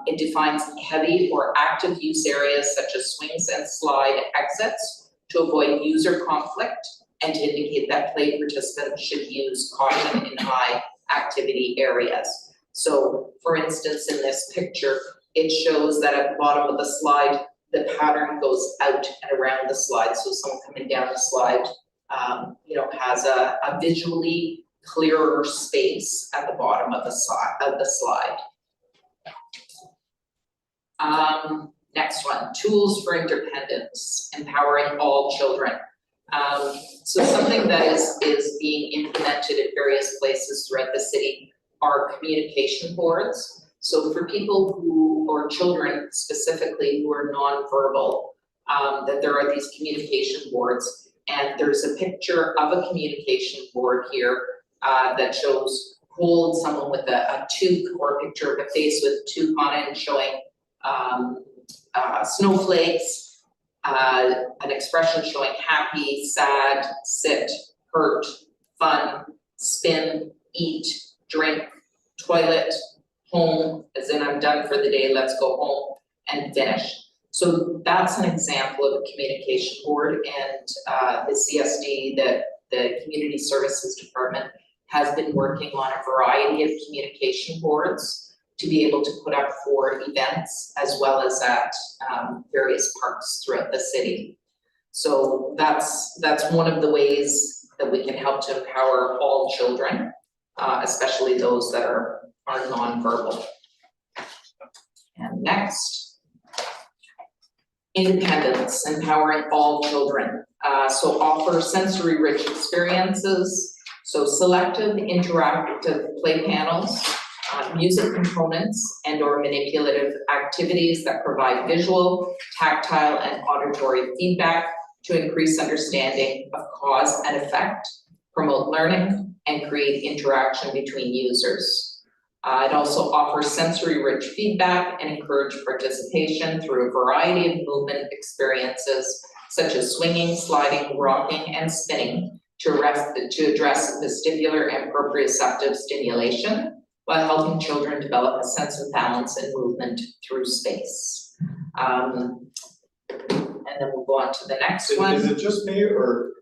It defines heavy or active use areas such as swings and slide exits to avoid user conflict and to indicate that play participants should use caution in high activity areas. So for instance, in this picture, it shows that at the bottom of the slide, the pattern goes out and around the slide. So someone coming down the slide, has a visually clearer space at the bottom of the slide. Next one, tools for independence, empowering all children. So something that is being implemented at various places throughout the city are communication boards. So for people or children specifically who are nonverbal, that there are these communication boards. And there's a picture of a communication board here that shows someone with a toque, or a picture of a face with a toque on it and showing snowflakes, an expression showing happy, sad, sit, hurt, fun, spin, eat, drink, toilet, home, as in I'm done for the day, let's go home, and finish. So that's an example of a communication board, and the CSD, the Community Services Department, has been working on a variety of communication boards to be able to put up for events as well as at various parks throughout the city. So that's one of the ways that we can help to empower all children, especially those that are nonverbal. And next, independence, empowering all children. So offer sensory rich experiences, so selective interactive play panels, music components and or manipulative activities that provide visual, tactile, and auditory feedback to increase understanding of cause and effect, promote learning, and create interaction between users. It also offers sensory-rich feedback and encourage participation through a variety of movement experiences, such as swinging, sliding, rocking, and spinning to address vestibular and proprioceptive stimulation, while helping children develop a sense of balance and movement through space. And then we'll go on to the next one. Is it just me, or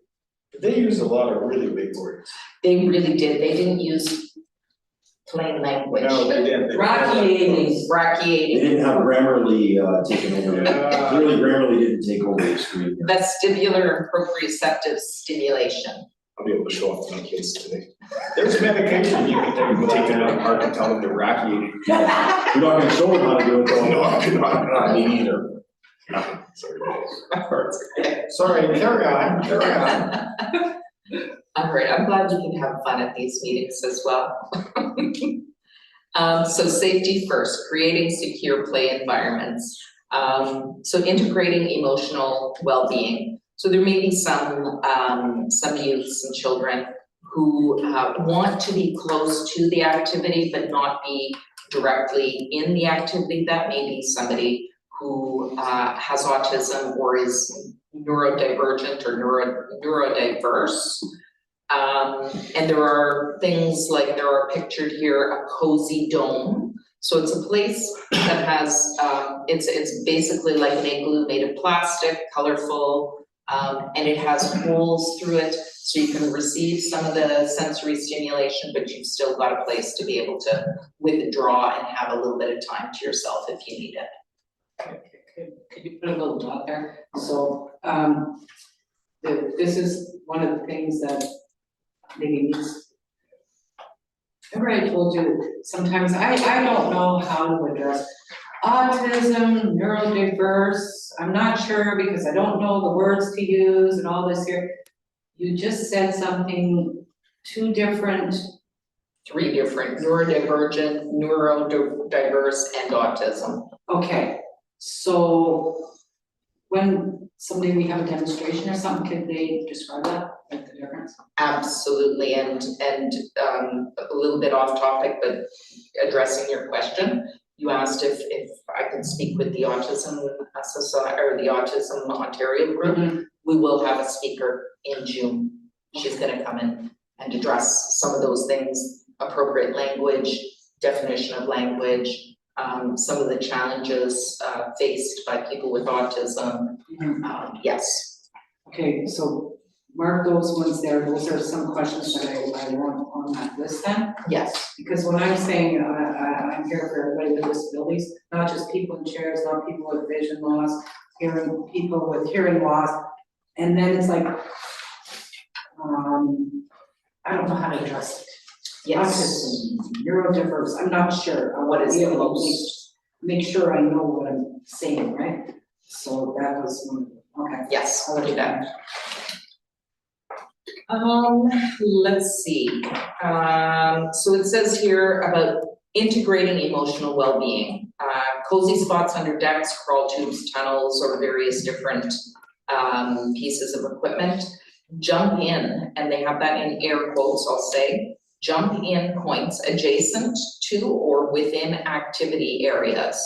did they use a lot of really big words? They really did, they didn't use plain language. No, they didn't. They- Brachiating. They didn't have Grammarly taken over, Yeah. clearly Grammarly didn't take over the screen. Vestibular and proprioceptive stimulation. I'll be able to show off to my kids today. There's medication you can You can take. take them out apart and tell them they're brachiating. You're not gonna show them how to do it though. No, I'm not. Me neither. Sorry. Sorry, carry on. All right, I'm glad we can have fun at these meetings as well. So safety first, creating secure play environments. So integrating emotional well-being. So there may be some youths and children who want to be close to the activity but not be directly in the activity. That may be somebody who has autism or is neurodivergent or neurodiverse. And there are things like, there are pictured here, a cozy dome. So it's a place that has, it's basically like an igloo made of plastic, colorful, and it has holes through it, so you can receive some of the sensory stimulation, but you've still got a place to be able to withdraw and have a little bit of time to yourself if you need it. Could you put a little dot there? So, this is one of the things that maybe needs. Remember I told you, sometimes I don't know how to address autism, neurodiverse, I'm not sure because I don't know the words to use and all this here. you just said something, two different, 3 different: neurodivergent, neurodiverse, and autism. okay, so when someday we have a demonstration or something, could they describe that, like the difference? Absolutely, and a little bit off topic, but addressing your question, you asked if I could speak with the Autism Society or the Autism Ontario group. We will have a speaker in June. She's gonna come in and address some of those things, appropriate language, definition of language, some of the challenges faced by people with autism. Yes. Okay, so mark those ones there, those are some questions that I want on that list then. Yes. Because when I'm saying, I'm here for everybody with disabilities, not just people in chairs, not people with vision loss, people with hearing loss. And then it's like, I don't know how to address it. Yes. Autism, neurodiverse, I'm not sure. I What want is to be the able to most? make sure I know what I'm saying, right? So that was, okay. Yes, I'll do that. Let's see, so it says here about integrating emotional well-being. Cozy spots under decks, crawl tubes, tunnels, or various different pieces of equipment. Jump in, and they have that in air quotes, I'll say, jump in points adjacent to or within activity areas.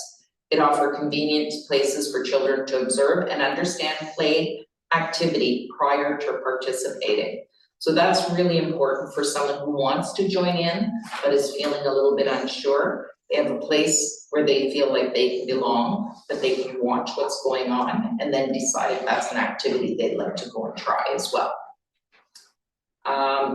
It offers convenient places for children to observe and understand play activity prior to participating. So that's really important for someone who wants to join in, but is feeling a little bit unsure. They have a place where they feel like they can belong, that they can watch what's going on, and then decide if that's an activity they'd like to go and try as well.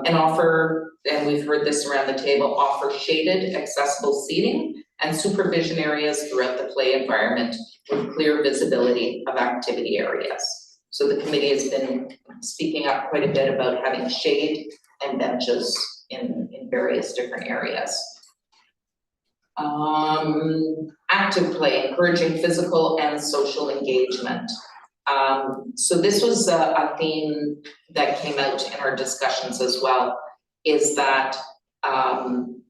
And offer, and we've heard this around the table, offer shaded, accessible seating and supervision areas throughout the play environment with clear visibility of activity areas. So the committee has been speaking up quite a bit about having shade and benches in various different areas. Active play, encouraging physical and social engagement. So this was a theme that came out in our discussions as well, is that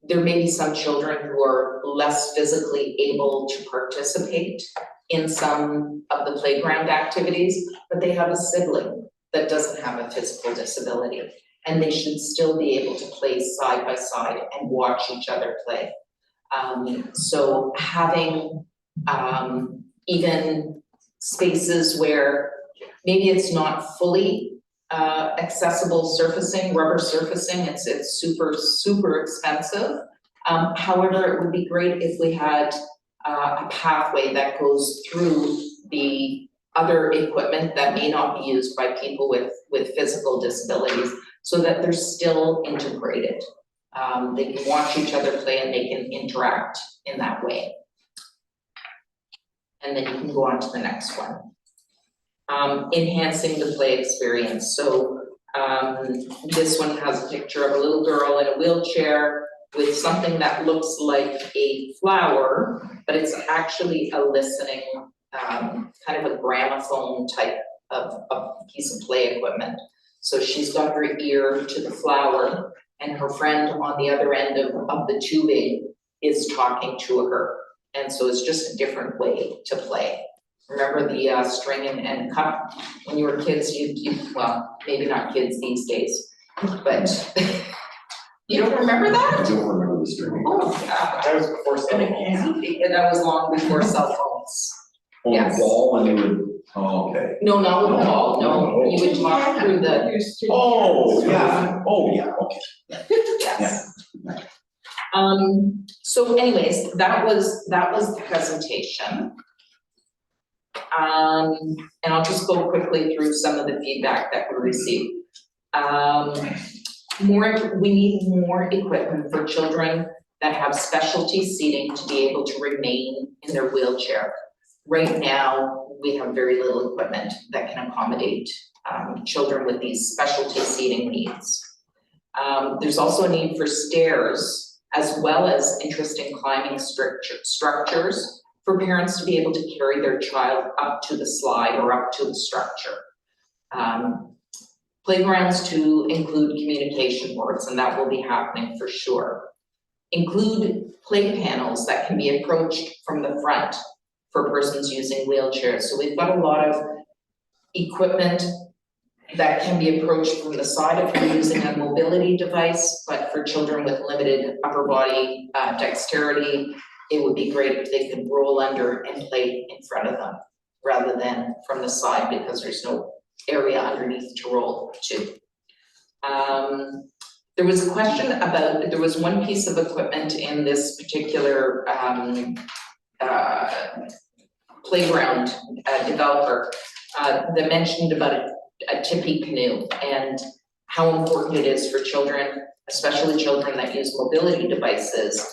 there may be some children who are less physically able to participate in some of the playground activities, but they have a sibling that doesn't have a physical disability, and they should still be able to play side by side and watch each other play. So having even spaces where maybe it's not fully accessible surfacing, rubber surfacing, it's super expensive. However, it would be great if we had a pathway that goes through the other equipment that may not be used by people with physical disabilities, so that they're still integrated. They can watch each other play and they can interact in that way. And then you can go on to the next one. Enhancing the play experience. So this one has a picture of a little girl in a wheelchair with something that looks like a flower, but it's actually a listening, kind of a gramophone type of piece of play equipment. So she's got her ear to the flower, and her friend on the other end of the tubing is talking to her. And so it's just a different way to play. Remember the string and cup? When you were kids, you well, maybe not kids these days, but you don't remember I that? don't remember the string. Oh, yeah. That was before cell And phones. again, That was long before cell phones. On the Yes. ball and you would, oh, okay. No, not with the ball, no, you would talk through the, Oh, yeah, okay. yes. So anyways, that was the presentation. And I'll just go quickly through some of the feedback that we received. We need more equipment for children that have specialty seating to be able to remain in their wheelchair. Right now, we have very little equipment that can accommodate children with these specialty seating needs. There's also a need for stairs, as well as interesting climbing structures for parents to be able to carry their child up to the slide or up to the structure. Playgrounds to include communication boards, and that will be happening for sure. Include play panels that can be approached from the front for persons using wheelchairs. So we've got a lot of equipment that can be approached from the side if you're using a mobility device, but for children with limited upper body dexterity, it would be great if they could roll under and play in front of them rather than from the side because there's no area underneath to roll to. There was a question about, there was one piece of equipment in this particular playground developer that mentioned about a tippy canoe and how important it is for children, especially children that use mobility devices.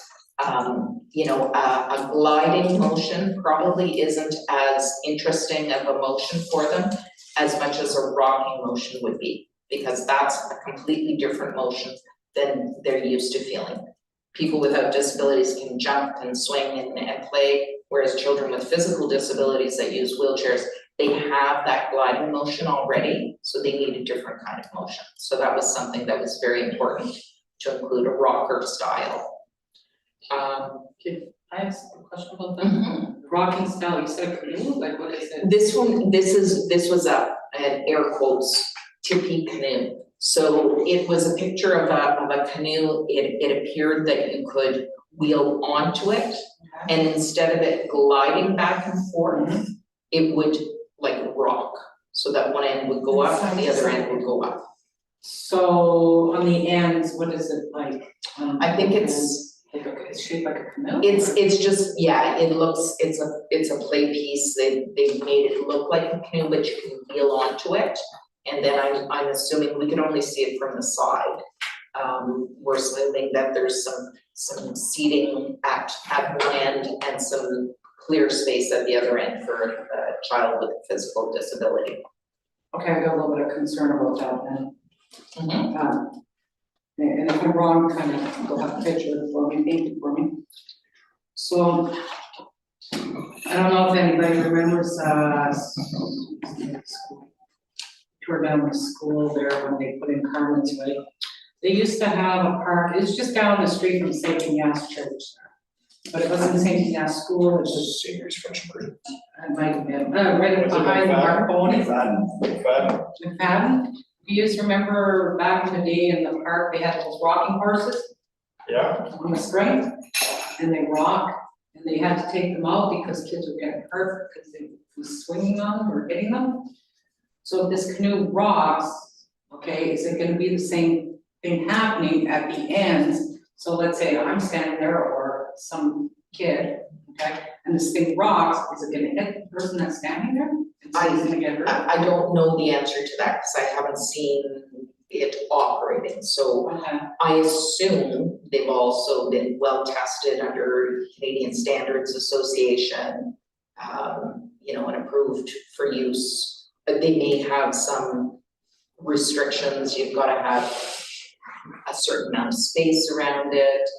You know, a gliding motion probably isn't as interesting of a motion for them as much as a rocking motion would be, because that's a completely different motion than they're used to feeling. People without disabilities can jump and swing and play, whereas children with physical disabilities that use wheelchairs, they have that gliding motion already, so they need a different kind of motion. So that was something that was very important to include, a rocker style. I have a question about that. Rocking style, you said canoe, like what is it? This was an air quotes, tippy canoe. So it was a picture of a canoe. It appeared that you could wheel onto it, and instead of it gliding back and forth, it would like rock. So that one end would go up and the other end would go up. So on the ends, what is it like? I think it's shaped like a canoe? It's just, yeah, it looks, it's a play piece. They've made it look like a canoe, but you can wheel onto it. And then I'm assuming, we can only see it from the side. We're assuming that there's some seating at one end and some clear space at the other end for a child with a physical disability. Okay, I got a little bit of concern about that then. And if I'm wrong, kind of go have a picture for me, paint it for me. So, I don't know if anybody remembers, tore down the school there when they put in Carmen's Way. They used to have a park, it's just down the street from St. Ignace Church. But it wasn't St. Ignace School, it was, Seniors French group. it might have been, right behind Marconi. McFadden. You used to remember back in the day in the park, they had those rocking horses Yeah, on the string, and they rock, and they had to take them out because kids were getting hurt because they were swinging on them or hitting them. So if this canoe rocks, okay, is it gonna be the same thing happening at the ends? So let's say I'm standing there or some kid, okay, and this thing rocks, is it gonna hit the person that's standing there? And so he's gonna get hurt? I don't know the answer to that because I haven't seen it operating. So Okay. I assume they've also been well tested under Canadian Standards Association, you know, and approved for use. But they may have some restrictions. You've got to have a certain amount of space around it.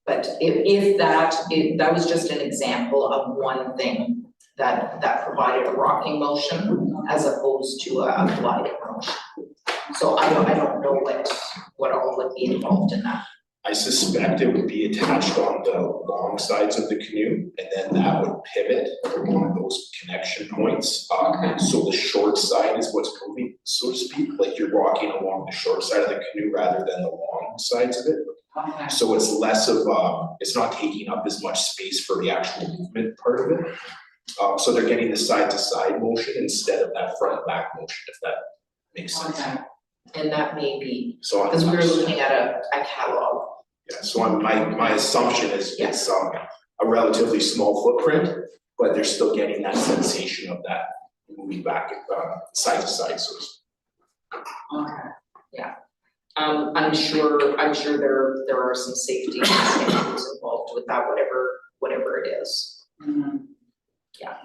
But if that was just an example of one thing that provided a rocking motion as opposed to a gliding motion. So I don't know what all would be involved in that. I suspect it would be attached on the long sides of the canoe, and then that would pivot along those connection points. So the short side is what's moving, so to speak, like you're walking along the short side of the canoe rather than the long sides of it. Okay. So it's less of, it's not taking up as much space for the actual movement part of it. So they're getting the side to side motion instead of that front and back motion, if that makes sense. Okay. And that may be, So because we were looking at a catalog. yeah, so my assumption is it's a relatively small footprint, but they're still getting that sensation of that moving back side to side, so to speak. Okay. I'm sure there are some safety standards involved with that, whatever it is. Mhm. Yeah.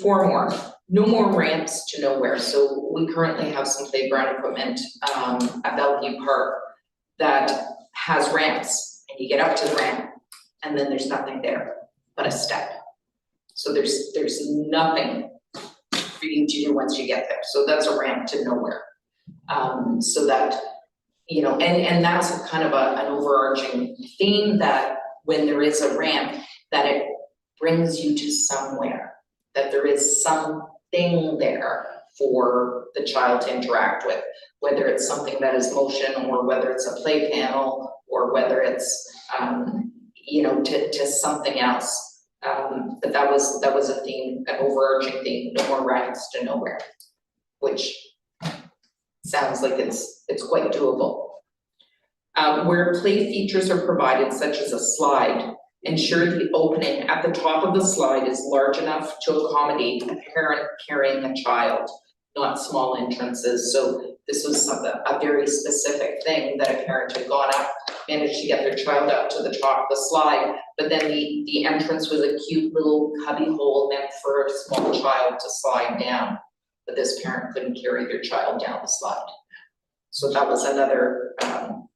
4 more. No more ramps to nowhere. So we currently have some playground equipment at Bellevue Park that has ramps, and you get up to the ramp and then there's nothing there but a step. So there's nothing for you to do once you get there, so that's a ramp to nowhere. So that, you know, and that's a kind of an overarching theme, that when there is a ramp, that it brings you to somewhere, that there is something there for the child to interact with, whether it's something that is motion, or whether it's a play panel, or whether it's, you know, to something else. But that was a theme, an overarching theme, no more ramps to nowhere, which sounds like it's quite doable. Where play features are provided, such as a slide, ensure the opening at the top of the slide is large enough to accommodate a parent carrying a child, not small entrances. So this was a very specific thing, that a parent had gone up, managed to get their child up to the top of the slide, but then the entrance was a cute little cubby hole meant for a small child to slide down, but this parent couldn't carry their child down the slide. So that was another,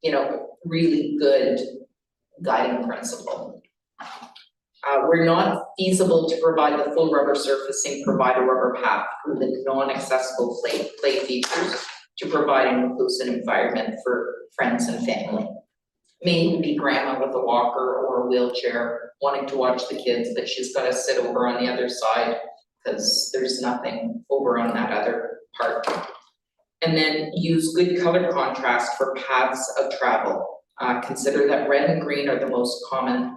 you know, really good guiding principle. Where not feasible to provide the full rubber surfacing, provide a rubber path through the non-accessible play features to provide an inclusive environment for friends and family. Maybe grandma with a walker or a wheelchair wanting to watch the kids, but she's gotta sit over on the other side because there's nothing over on that other part. And then use good color contrast for paths of travel. Consider that red and green are the most common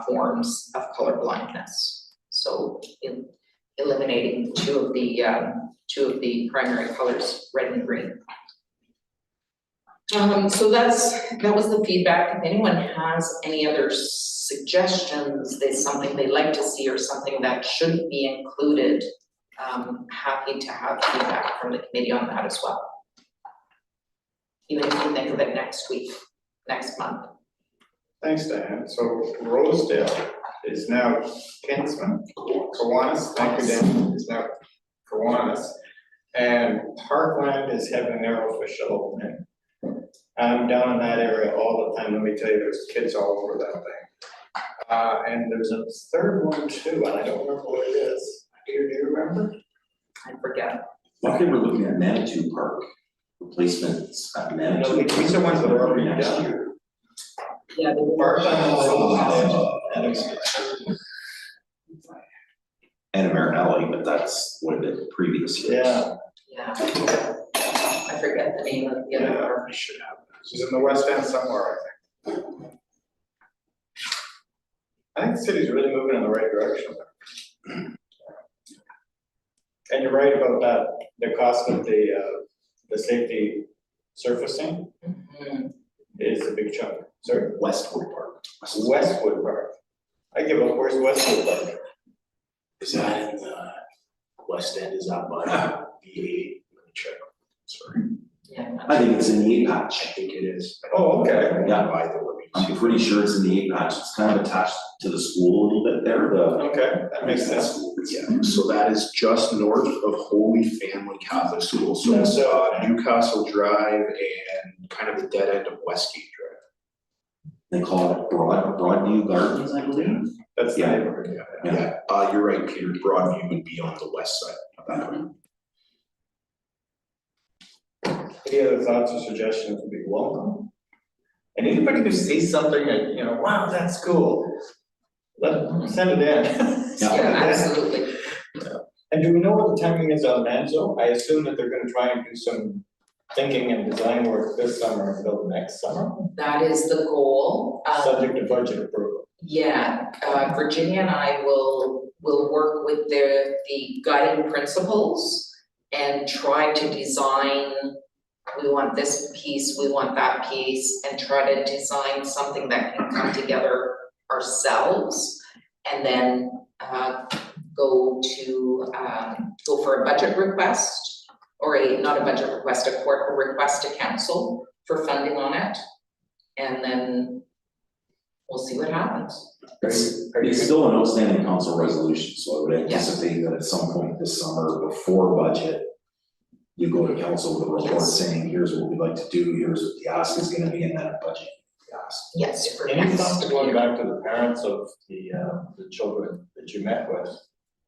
forms of color blindness. So eliminating two of the primary colors, red and green. So that was the feedback. If anyone has any other suggestions, there's something they'd like to see or something that should be included, happy to have feedback from the committee on that as well. Even if you think of it next week, next month. Thanks, Diane. So Rosedale is now Kinsman, Kiwanis, thank you, Dan, is now Kiwanis. And Parkland is Heaven Arrowfish Open. I'm down in that area all the time, let me tell you, there's kids all over that thing. And there's a third one too, and I don't remember what it is. Do you remember? I forget. I think we're looking at Manitou Park replacements at Manitou. No, these are ones that are already next done. year. Yeah, the And Marinelli, but that's what it did previous years. Yeah, I forget the name of the other Yeah. park. I should have. she's in the West End somewhere, I think. I think the city's really moving in the right direction. And you're right about that, the cost of the safety surfacing Mhm. is a big chunk. Sorry, Westwood Park. Westwood Park. I give up, where's Westwood Park? Is that in the West End, is that by the, let me check, sorry, Yeah. I think it's in the eight I patch. think it is. Oh, okay. Yeah. By the way. I'm pretty sure it's in the eight patch. It's kind of attached to the school a little bit there, the. Okay, that makes sense. Yeah, so that is just north of Holy Family Catholic School, so Yeah, it's so- Newcastle Drive and kind of the dead end of Westgate Drive. They call it Broadview Gardens, I believe. That's the Yeah. neighborhood, yeah. Yeah, you're right, Peter, Broadview would be on the west side of that one. Any other thoughts or suggestions would be welcome. And anybody who sees something that, you know, wow, that's cool, send it in. Yeah, absolutely. And do we know what the timing is on Manzo? I assume that they're gonna try and do some thinking and design work this summer and build next summer, That is the goal. subject to budget approval. Yeah, Virginia and I will work with the guiding principles and try to design, we want this piece, we want that piece, and try to design something that can come together ourselves. And then go for a budget request, or not a budget request, a request to council for funding on it. And then we'll see what happens. It's still an outstanding council resolution, so I would anticipate that at some point this summer, before budget, you go to council with a report saying, here's what we'd like to do, here's what the ask is gonna be, and then a budget ask. Yes, for Any next thoughts year. going back to the parents of the children that you met with,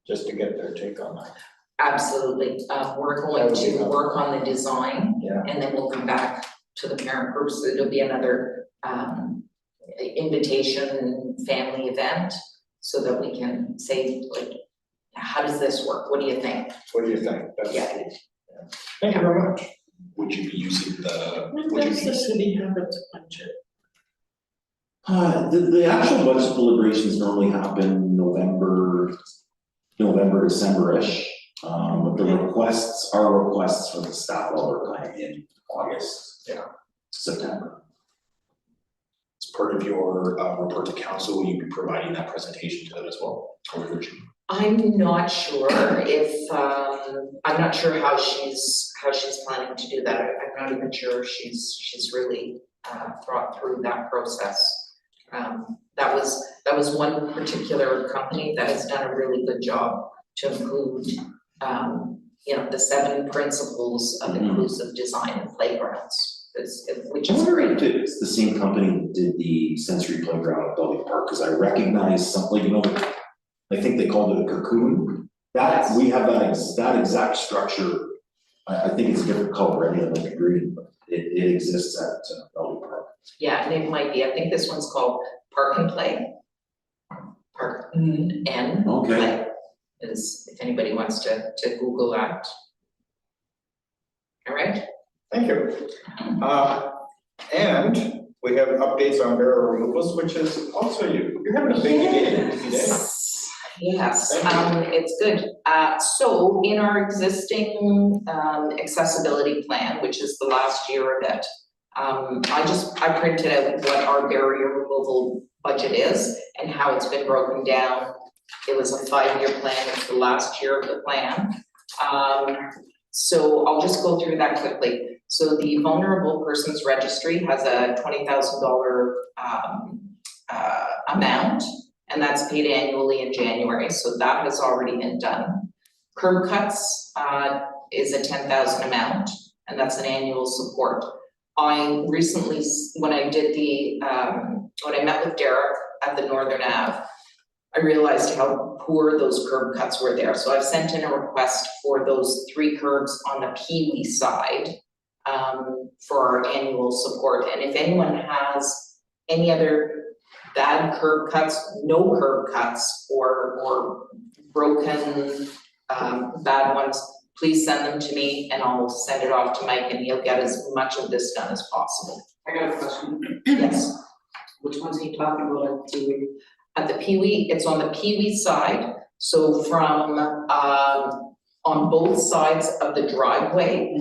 just to get their take on that? Absolutely, we're going to work on the design. Yeah. And then we'll come back to the parent groups, it'll be another, invitation, family event, so that we can say, like, how does this work, what do you think? What do you think? That's- Yeah. Thank you very much. Would you be using the, When would you does the be, city have its budget? The actual budget deliberations normally happen November, December-ish. But the requests for the staff level are kind of in August, September. as part of your report to council, will you be providing that presentation to them as well? Or would you? I'm not sure if, I'm not sure how she's planning to do that, I'm not even sure if she's really, thought through that process. That was one particular company that has done a really good job to include, the 7 principles of inclusive design in playgrounds, which I is wonder great. if it's the same company that did the sensory playground at Dudley Park, because I recognize something, I think they called it a cocoon. That, we have that exact structure, I think it's a different color, I think like green, but it exists at Dudley Park. Yeah, and it might be, I think this one's called Park and Play. Park and Okay. Play is, if anybody wants to Google that. All right? Thank you. And we have updates on barrier removals, which is also you. You're having a busy day. Yes, Thank it's good. So in our existing accessibility plan, which is the last year of it, I printed out what our barrier removal budget is and how it's been broken down. It was a 5-year plan, it's the last year of the plan. So I'll just go through that quickly. So the Vulnerable Persons Registry has a $20,000 amount, and that's paid annually in January, so that has already been done. Curb cuts is a $10,000 amount, and that's an annual support. I recently, when I did when I met with Derek at the Northern Ave, I realized how poor those curb cuts were there. So I've sent in a request for those 3 curbs on the Pee-wee side for our annual support. And if anyone has any other bad curb cuts, no curb cuts, or broken bad ones, please send them to me and I'll send it off to Mike and he'll get as much of this done as possible. I got a question. Yes. Which ones are you talking about at Pee-wee? At the Pee-wee, it's on the Pee-wee side, so from on both sides of the driveway,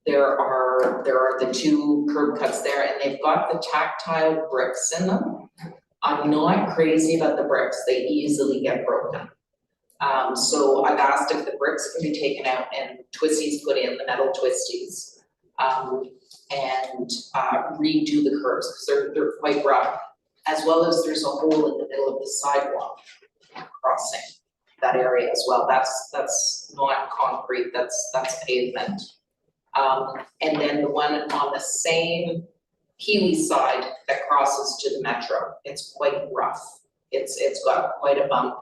there are the 2 curb cuts there, and they've got the tactile bricks in them. I'm not crazy about the bricks, they easily get broken. So I've asked if the bricks can be taken out and twisties put in, the metal twisties, and redo the curbs, because they're quite rough. As well as there's a hole in the middle of the sidewalk crossing that area as well. That's not concrete, that's pavement. And then the one on the same Pee-wee side that crosses to the metro, it's quite rough. It's got quite a bump.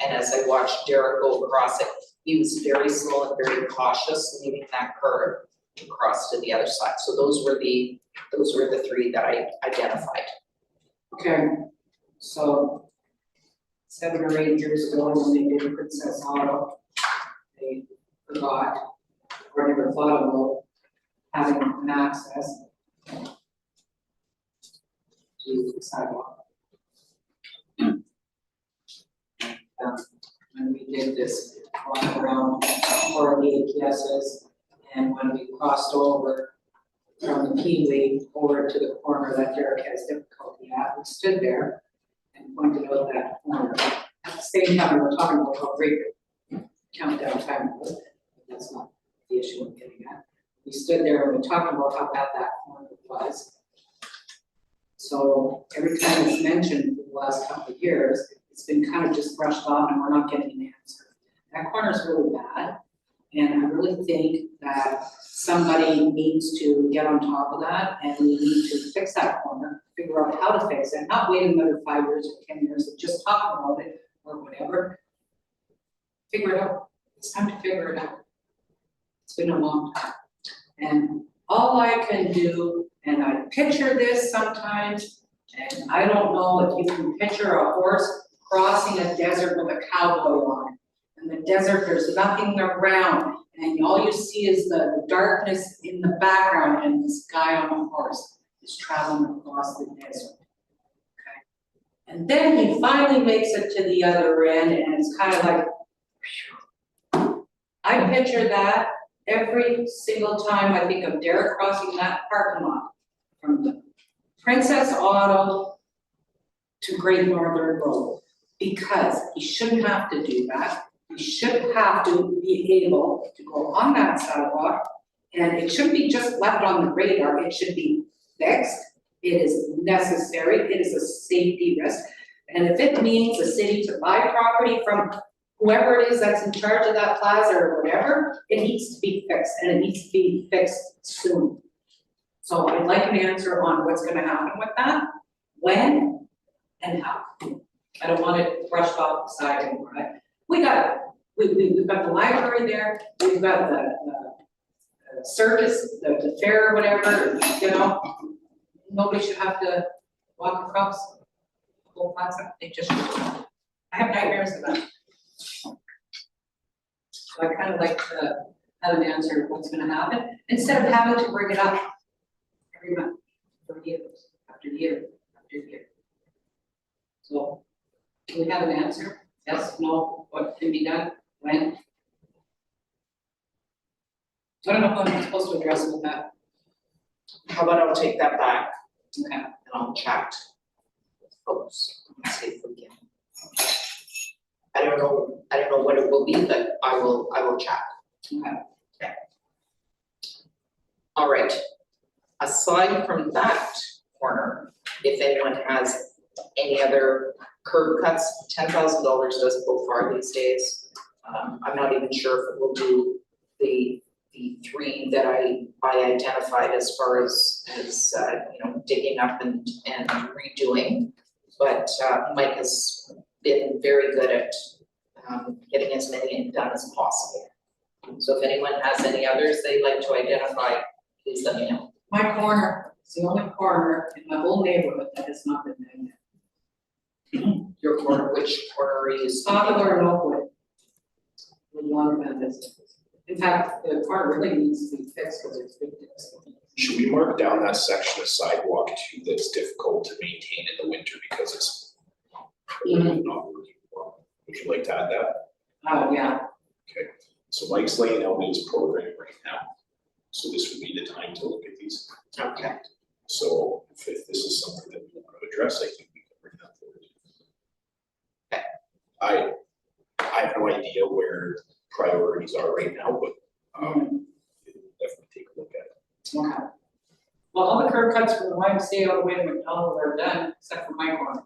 And as I watched Derek go across it, he was very slow and very cautious leaving that curb to cross to the other side. So those were the 3 that I identified. Okay, so 7 or 8 years ago, when they did Princess Auto, they forgot or never thought about having an access to the sidewalk. When we did this walk around for the APSs, and when we crossed over from the Pee-wee over to the corner that Derek has difficulty at, we stood there and pointed out that corner. At the same time, we were talking about how great countdown time was, but that's not the issue I'm getting at. We stood there and we talked about how bad that corner was. So every time it's mentioned for the last couple of years, it's been kind of just brushed off and we're not getting an answer. That corner is really bad. And I really think that somebody needs to get on top of that and we need to fix that corner, figure out how to fix it, not wait another 5 years or 10 years and just talk about it or whatever. Figure it out. It's time to figure it out. It's been a long time. And all I can do, and I picture this sometimes, and I don't know if you can picture a horse crossing a desert with a cowboy on it. In the desert, there's nothing around, and all you see is the darkness in the background, and this guy on a horse is traveling across the desert. Okay? And then he finally makes it to the other end, and it's kind of like, phew. I picture that every single time I think of Derek crossing that parking lot from the Princess Auto to Great Northern Road, because he shouldn't have to do that. He should have to be able to go on that sidewalk, and it shouldn't be just left on the radar, it should be fixed. It is necessary, it is a safety risk, and if it means the city to buy property from whoever it is that's in charge of that plaza or whatever, it needs to be fixed, and it needs to be fixed soon. So I'd like an answer on what's gonna happen with that, when, and how. I don't want it brushed off the side anymore. We've got the library there, we've got the circus, the fair or whatever, you know. Nobody should have to walk across the whole plaza, they just should. I have nightmares of that. So I kind of like to have an answer of what's gonna happen, instead of having to bring it up every month, for years, after year, after year. So, do we have an answer? Yes, no, what can be done, when? So I don't know how I'm supposed to address it with that. How about I'll take that back Okay. and I'll chat with folks and see if we can. I don't know what it will be, but I will chat. Okay. All right. Aside from that corner, if anyone has any other curb cuts, $10,000 doesn't go far these days. I'm not even sure if it will do the three that I identified as far as digging up and redoing. But Mike has been very good at getting as many done as possible. So if anyone has any others they'd like to identify, please let me know. My corner, it's the only corner in my whole neighborhood that has not been done yet. Your corner, which corner are you speaking of? Popular and Oakwood. The laundromat business. In fact, the corner really needs to be fixed because it's big. Should we mark down that section of sidewalk too that's difficult to maintain in the winter because it's not working well? Would you like to add that? Oh, yeah. Okay, so Mike's laying out his program right now. So this would be the time to look at these. Okay. So if this is something that we want to address, I think we can bring that forward. Okay. I have no idea where priorities are right now, but definitely take a look at it. Okay. Well, all the curb cuts from the YMCA all the way to McDonald are done, except for my corner.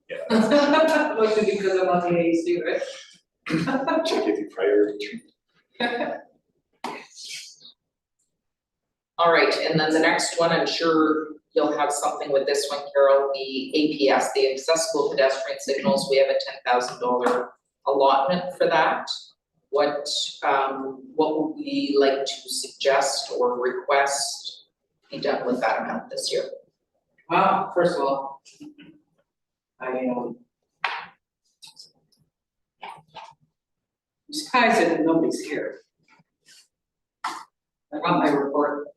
Yeah. Mostly because I'm on the AC, right? Check if you priority. All right, and then the next one, I'm sure you'll have something with this one, Carol, the APS, the accessible pedestrian signals, we have a $10,000 allotment for that. What would we like to suggest or request be done with that amount this year? Well, first of all, I'm surprised that nobody's here. I got my report.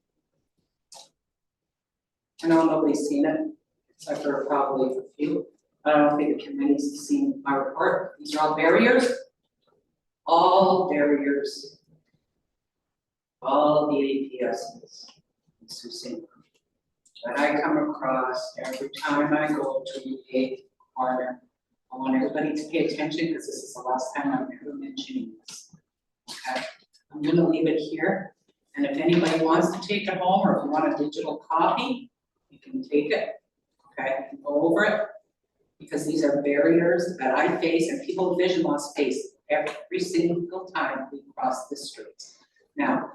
I know nobody's seen it, except for probably a few. I don't think the committee's seen my report. These are all barriers. All barriers. All the APSs. It's the same. That I come across every time I go to a corner. I want everybody to pay attention because this is the last time I'm ever mentioning this. Okay, I'm gonna leave it here. And if anybody wants to take it home, or if you want a digital copy, you can take it, okay, and go over it. Because these are barriers that I face and people with vision loss face every single time we cross the streets. Now,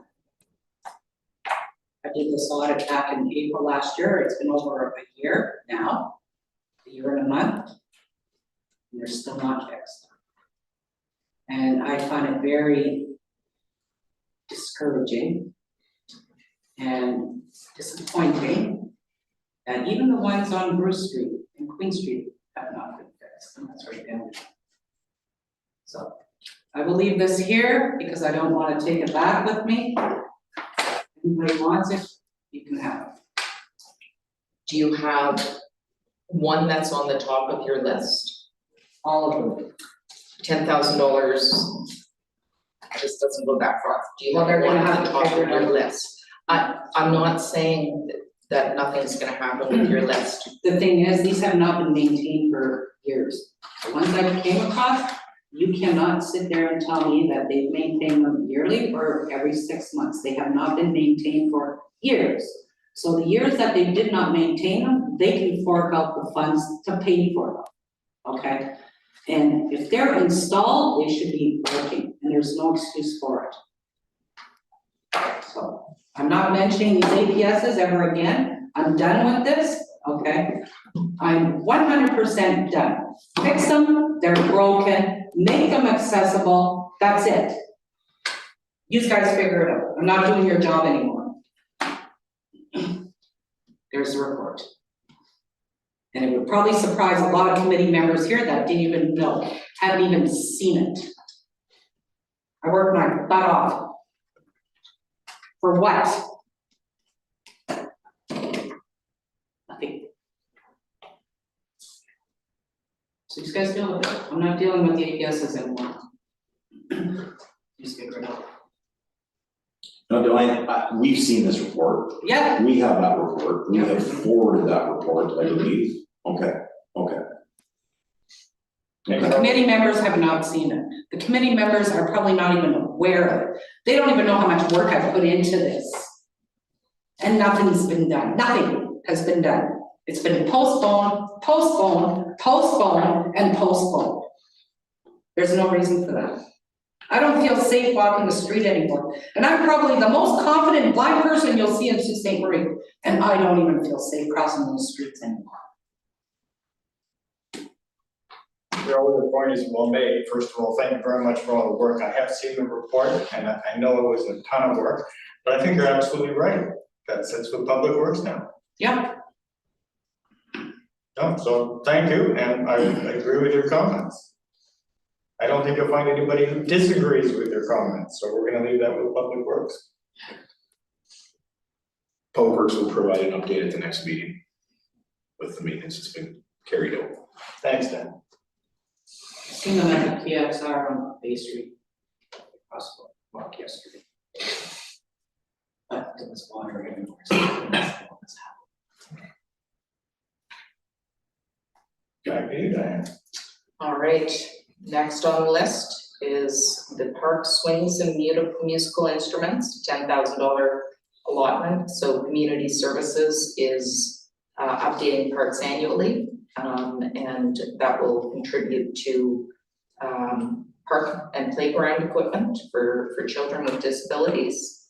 I did this audit back in April last year, it's been over a year now, a year and a month, and they're still not fixed. And I find it very discouraging and disappointing that even the ones on Bruce Street and Queen Street have not been fixed, and that's right down. So I will leave this here because I don't want to take it back with me. Anybody wants it, you can have it. Do you have one that's on the top of your list? All of them. $10,000 just doesn't go that far. Do you Well, have they're one gonna at have the to top figure of it your out. list? I'm not saying that nothing's gonna happen with your list. The thing is, these have not been maintained for years. The ones I came across, you cannot sit there and tell me that they've maintained them yearly or every 6 months. They have not been maintained for years. So the years that they did not maintain them, they can fork out the funds to pay for them, okay? And if they're installed, they should be working, and there's no excuse for it. So, I'm not mentioning these APSs ever again. I'm done with this, okay? I'm 100% done. Fix them, they're broken, make them accessible, that's it. You guys figure it out. I'm not doing your job anymore. There's the report. And it would probably surprise a lot of committee members here that didn't even know, hadn't even seen it. I worked my butt off. For what? Nothing. So you guys deal with it. I'm not dealing with the APSs anymore. Just get rid of it. No, Delane, we've seen this report. Yeah, We have that report. We have forwarded that report, I believe. Okay, okay. the Okay. committee members have not seen it. The committee members are probably not even aware of it. They don't even know how much work I've put into this. And nothing's been done. Nothing has been done. It's been postponed, postponed, postponed, and postponed. There's no reason for that. I don't feel safe walking the street anymore. And I'm probably the most confident blind person you'll see in Sault Ste. Marie. And I don't even feel safe crossing those streets anymore. The point is well made. First of all, thank you very much for all the work. I have seen the report and I know it was a ton of work, but I think you're absolutely right. That sits with Public Works now. Yeah, No, so thank you, and I agree with your comments. I don't think you'll find anybody who disagrees with your comments, so we're gonna leave that with Public Works. Public Works will provide an update at the next meeting with the maintenance that's been carried over. Thanks, Dan. seen them at the PXR on Bay Street. Possible, walk yesterday. But there was water everywhere. So I don't know what's happening. Back to you, Diane. All right, next on the list is the park swings and musical instruments, $10,000 allotment. So community services is updating parks annually, and that will contribute to park and playground equipment for children with disabilities.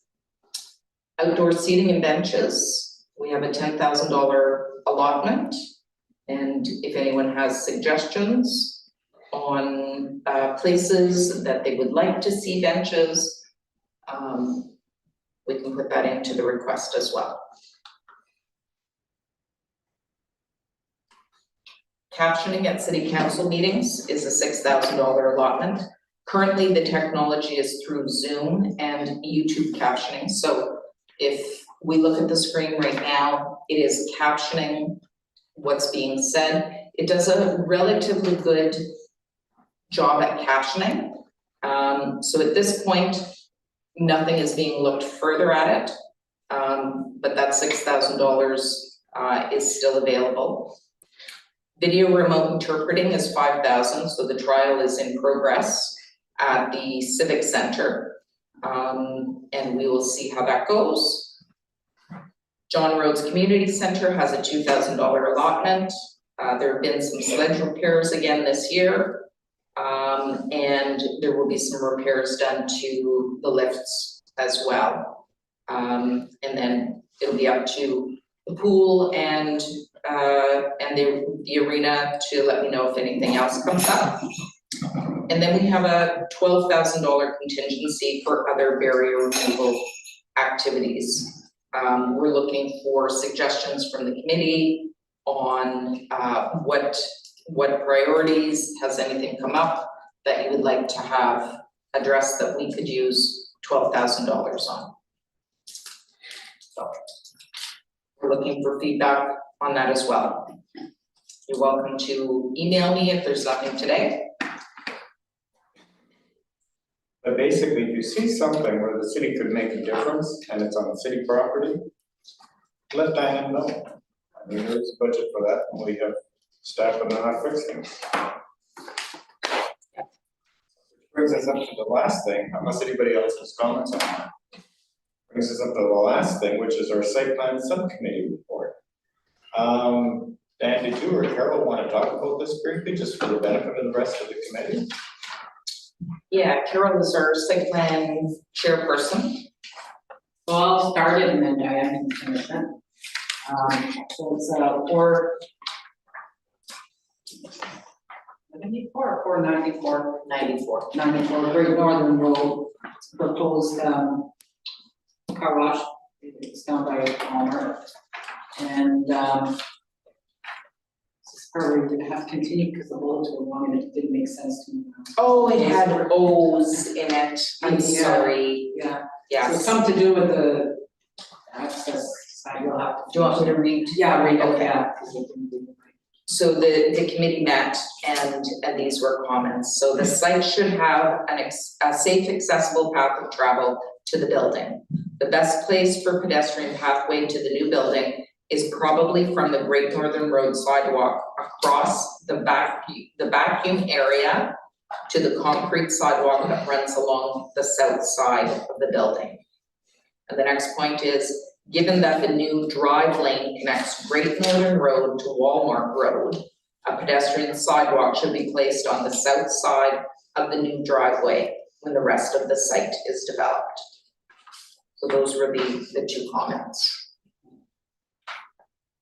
Outdoor seating and benches, we have a $10,000 allotment. And if anyone has suggestions on places that they would like to see benches, we can put that into the request as well. Captioning at city council meetings is a $6,000 allotment. Currently, the technology is through Zoom and YouTube captioning. So if we look at the screen right now, it is captioning what's being said. It does a relatively good job at captioning. So at this point, nothing is being looked further at it, but that $6,000 is still available. Video remote interpreting is $5,000, so the trial is in progress at the Civic Center, and we will see how that goes. John Rhodes Community Center has a $2,000 allotment. There have been some sledge repairs again this year, and there will be some repairs done to the lifts as well. And then it'll be up to the pool and the arena to let me know if anything else comes up. And then we have a $12,000 contingency for other barrier removal activities. We're looking for suggestions from the committee on what priorities, has anything come up that you would like to have addressed that we could use $12,000 on? So we're looking for feedback on that as well. You're welcome to email me if there's nothing today. But basically, if you see something where the city could make a difference and it's on city property, let Diane know. I mean, there's a budget for that and we have staff and they're not fixing it. Brings us up to the last thing, unless anybody else has comments on that. Brings us up to the last thing, which is our site plan subcommittee report. Dan, did you or Carol want to talk about this briefly, just for the benefit of the rest of the committee? Yeah, Carol is our site plan chairperson. So I'll start it and then Diane can finish it. So it's 494 Great Northern Road, proposed car wash. It's down by Palmer. And this is where we did have to continue because the bullets were long and it didn't make sense to me. Oh, it had O's in it, I'm Yeah. sorry, Yeah. So yes. something to do with the access side, you'll have to. Do you want me to read? Yeah, read it, Okay. yeah. 'Cause it didn't do it right. So the committee met and these were comments. So the site should have a safe, accessible path of travel to the building. The best place for pedestrian pathway to the new building is probably from the Great Northern Road sidewalk across the vacuum area to the concrete sidewalk that runs along the south side of the building. And the next point is, given that the new drive lane connects Great Northern Road to Walmart Road, a pedestrian sidewalk should be placed on the south side of the new driveway when the rest of the site is developed. So those were the two comments.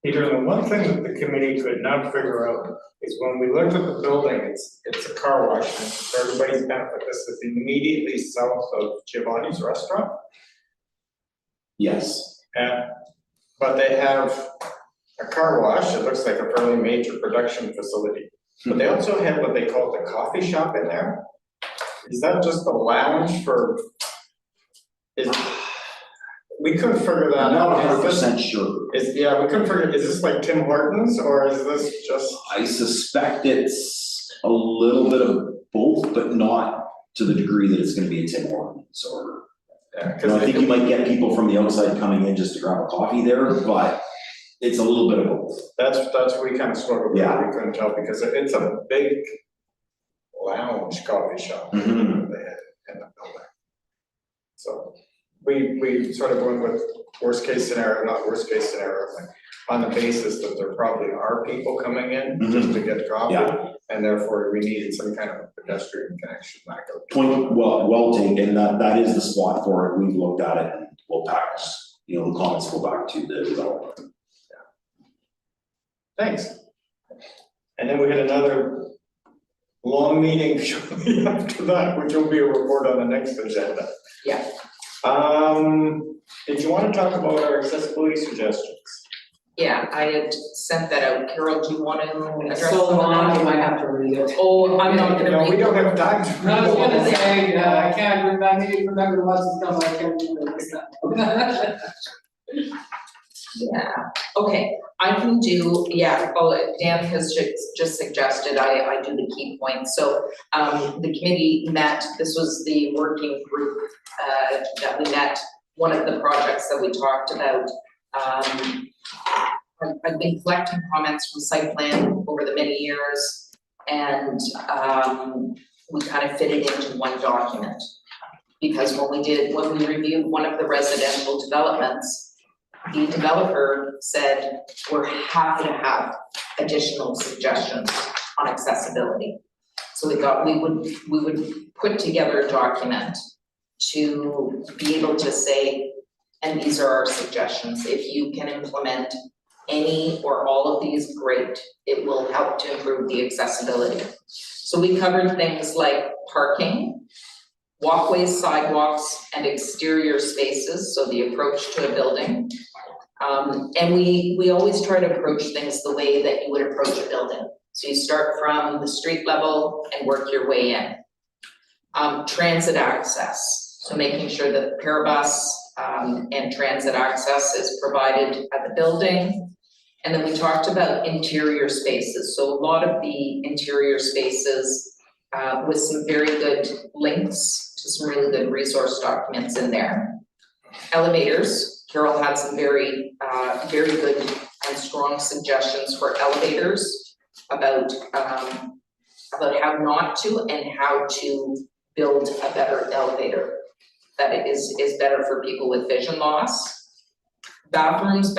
Peter, the one thing that the committee could not figure out is when we looked at the building, it's a car wash, and for everybody's benefit, this is immediately south of Giovanni's Restaurant. Yes, But they have a car wash, it looks like a fairly major production facility. But they also have what they call the coffee shop in there. Is that just a lounge for? We couldn't figure that I'm not out. 100% sure. We couldn't figure, is this like Tim Hortons or is this just? I suspect it's a little bit of both, but not to the degree that it's gonna be a Tim Hortons or. Yeah, You know, I think you might get people from the outside coming in just to grab a coffee there, but it's a little bit of both. That's what we kind of struggled with, Yeah. we couldn't tell because it's a big lounge coffee shop that they had in the building. So we sort of went with worst case scenario, not worst case scenario, like on the basis that there probably are people coming in just to get coffee. Yeah. And therefore we needed some kind of pedestrian connection back up. Point well taken, that is the spot for it, we've looked at it and we'll pass, the comments go back to the developer. Thanks. And then we had another long meeting shortly after that, which will be a report on the next agenda. Yeah. Did you want to talk about our accessibility suggestions? Yeah, I had sent that out. Carol, do you want to address It's so some of long, you that? might have to read it. Oh, I'm not gonna No, we read. don't have time to. I was gonna say, I can't remember, I need to remember the ones and stuff, I can't remember this stuff. Yeah, okay, I can do, Dan has just suggested I do the key points. So, the committee met, this was the working group, that we met, one of the projects that we talked about. I've been collecting comments from site plan over the many years, and, we kind of fit it into one document. Because when we reviewed one of the residential developments, the developer said, we're happy to have additional suggestions on accessibility. So we thought we would put together a document to be able to say, and these are our suggestions, if you can implement any or all of these, great, it will help to improve the accessibility. So we covered things like parking, walkways, sidewalks, and exterior spaces, so the approach to a building. And we always try to approach things the way that you would approach a building. So you start from the street level and work your way in. Transit access, so making sure that the parabus and transit access is provided at the building. And then we talked about interior spaces, so a lot of the interior spaces with some very good links to some really good resource documents in there. Elevators, Carol had some very good and strong suggestions for elevators about how not to and how to build a better elevator that is better for people with vision loss. Bathrooms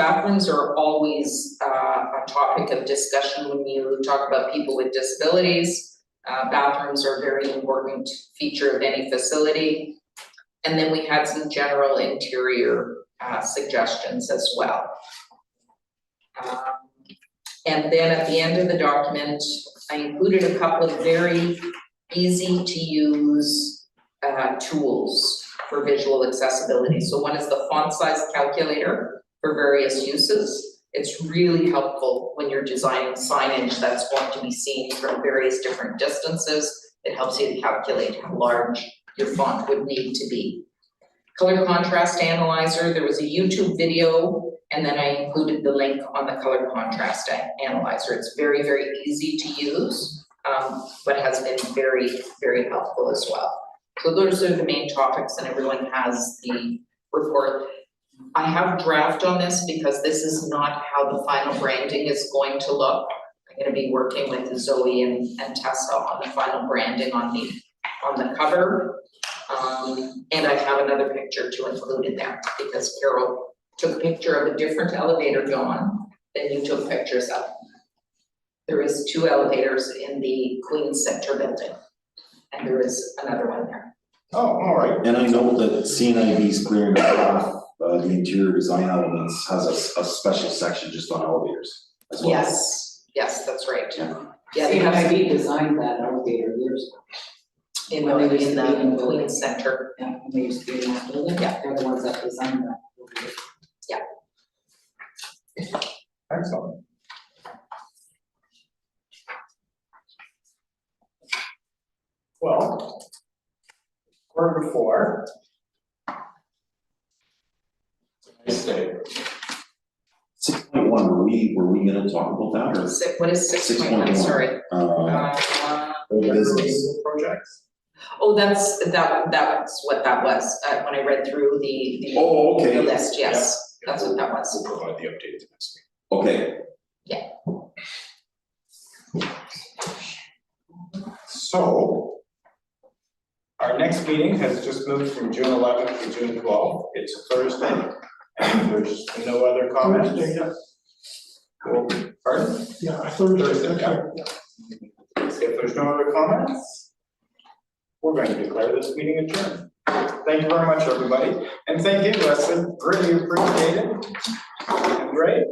are always a topic of discussion when you talk about people with disabilities. Bathrooms are a very important feature of any facility. And then we had some general interior suggestions as well. And then at the end of the document, I included a couple of very easy to use tools for visual accessibility. So one is the font size calculator for various uses. It's really helpful when you're designing signage that's going to be seen from various different distances. It helps you to calculate how large your font would need to be. Color contrast analyzer, there was a YouTube video, and then I included the link on the color contrast analyzer. It's very, very easy to use, but has been very, very helpful as well. So those are the main topics, and everyone has the report. I have draft on this because this is not how the final branding is going to look. I'm gonna be working with Zoe and Tessa on the final branding on the cover. And I have another picture to include in there because Carol took a picture of a different elevator, Dawn, than you took pictures of. There is 2 elevators in the Queen's Center building, and there is another one there. Oh, all right. And I know that CNIB's clearing off the interior design elements has a special section just on elevators as well. Yes, that's right. Yeah. Yeah, they have CNIB designed that elevator years ago. in When they used to be in the the Queen's Center. Yeah, when they used to be in that building. Yeah. They're the ones that designed that. Excellent. Well, 4:04. Nice day. 6.1, were we gonna talk about that or? What is 6.1, 6.1. sorry? Old business. Projects. Oh, that's what that was, when I read through the Oh, okay. the list, yes, that's what that was. We'll provide the update to next week. Okay, So, our next meeting has just moved from June 11th to June 12th. It's a Thursday, and there's no other comments. Thursday, yeah. Cool. Pardon? Yeah, Thursday, yeah. If there's no other comments, we're going to declare this meeting adjourned. Thank you very much, everybody, and thank you, Leslie, really appreciate it. Great.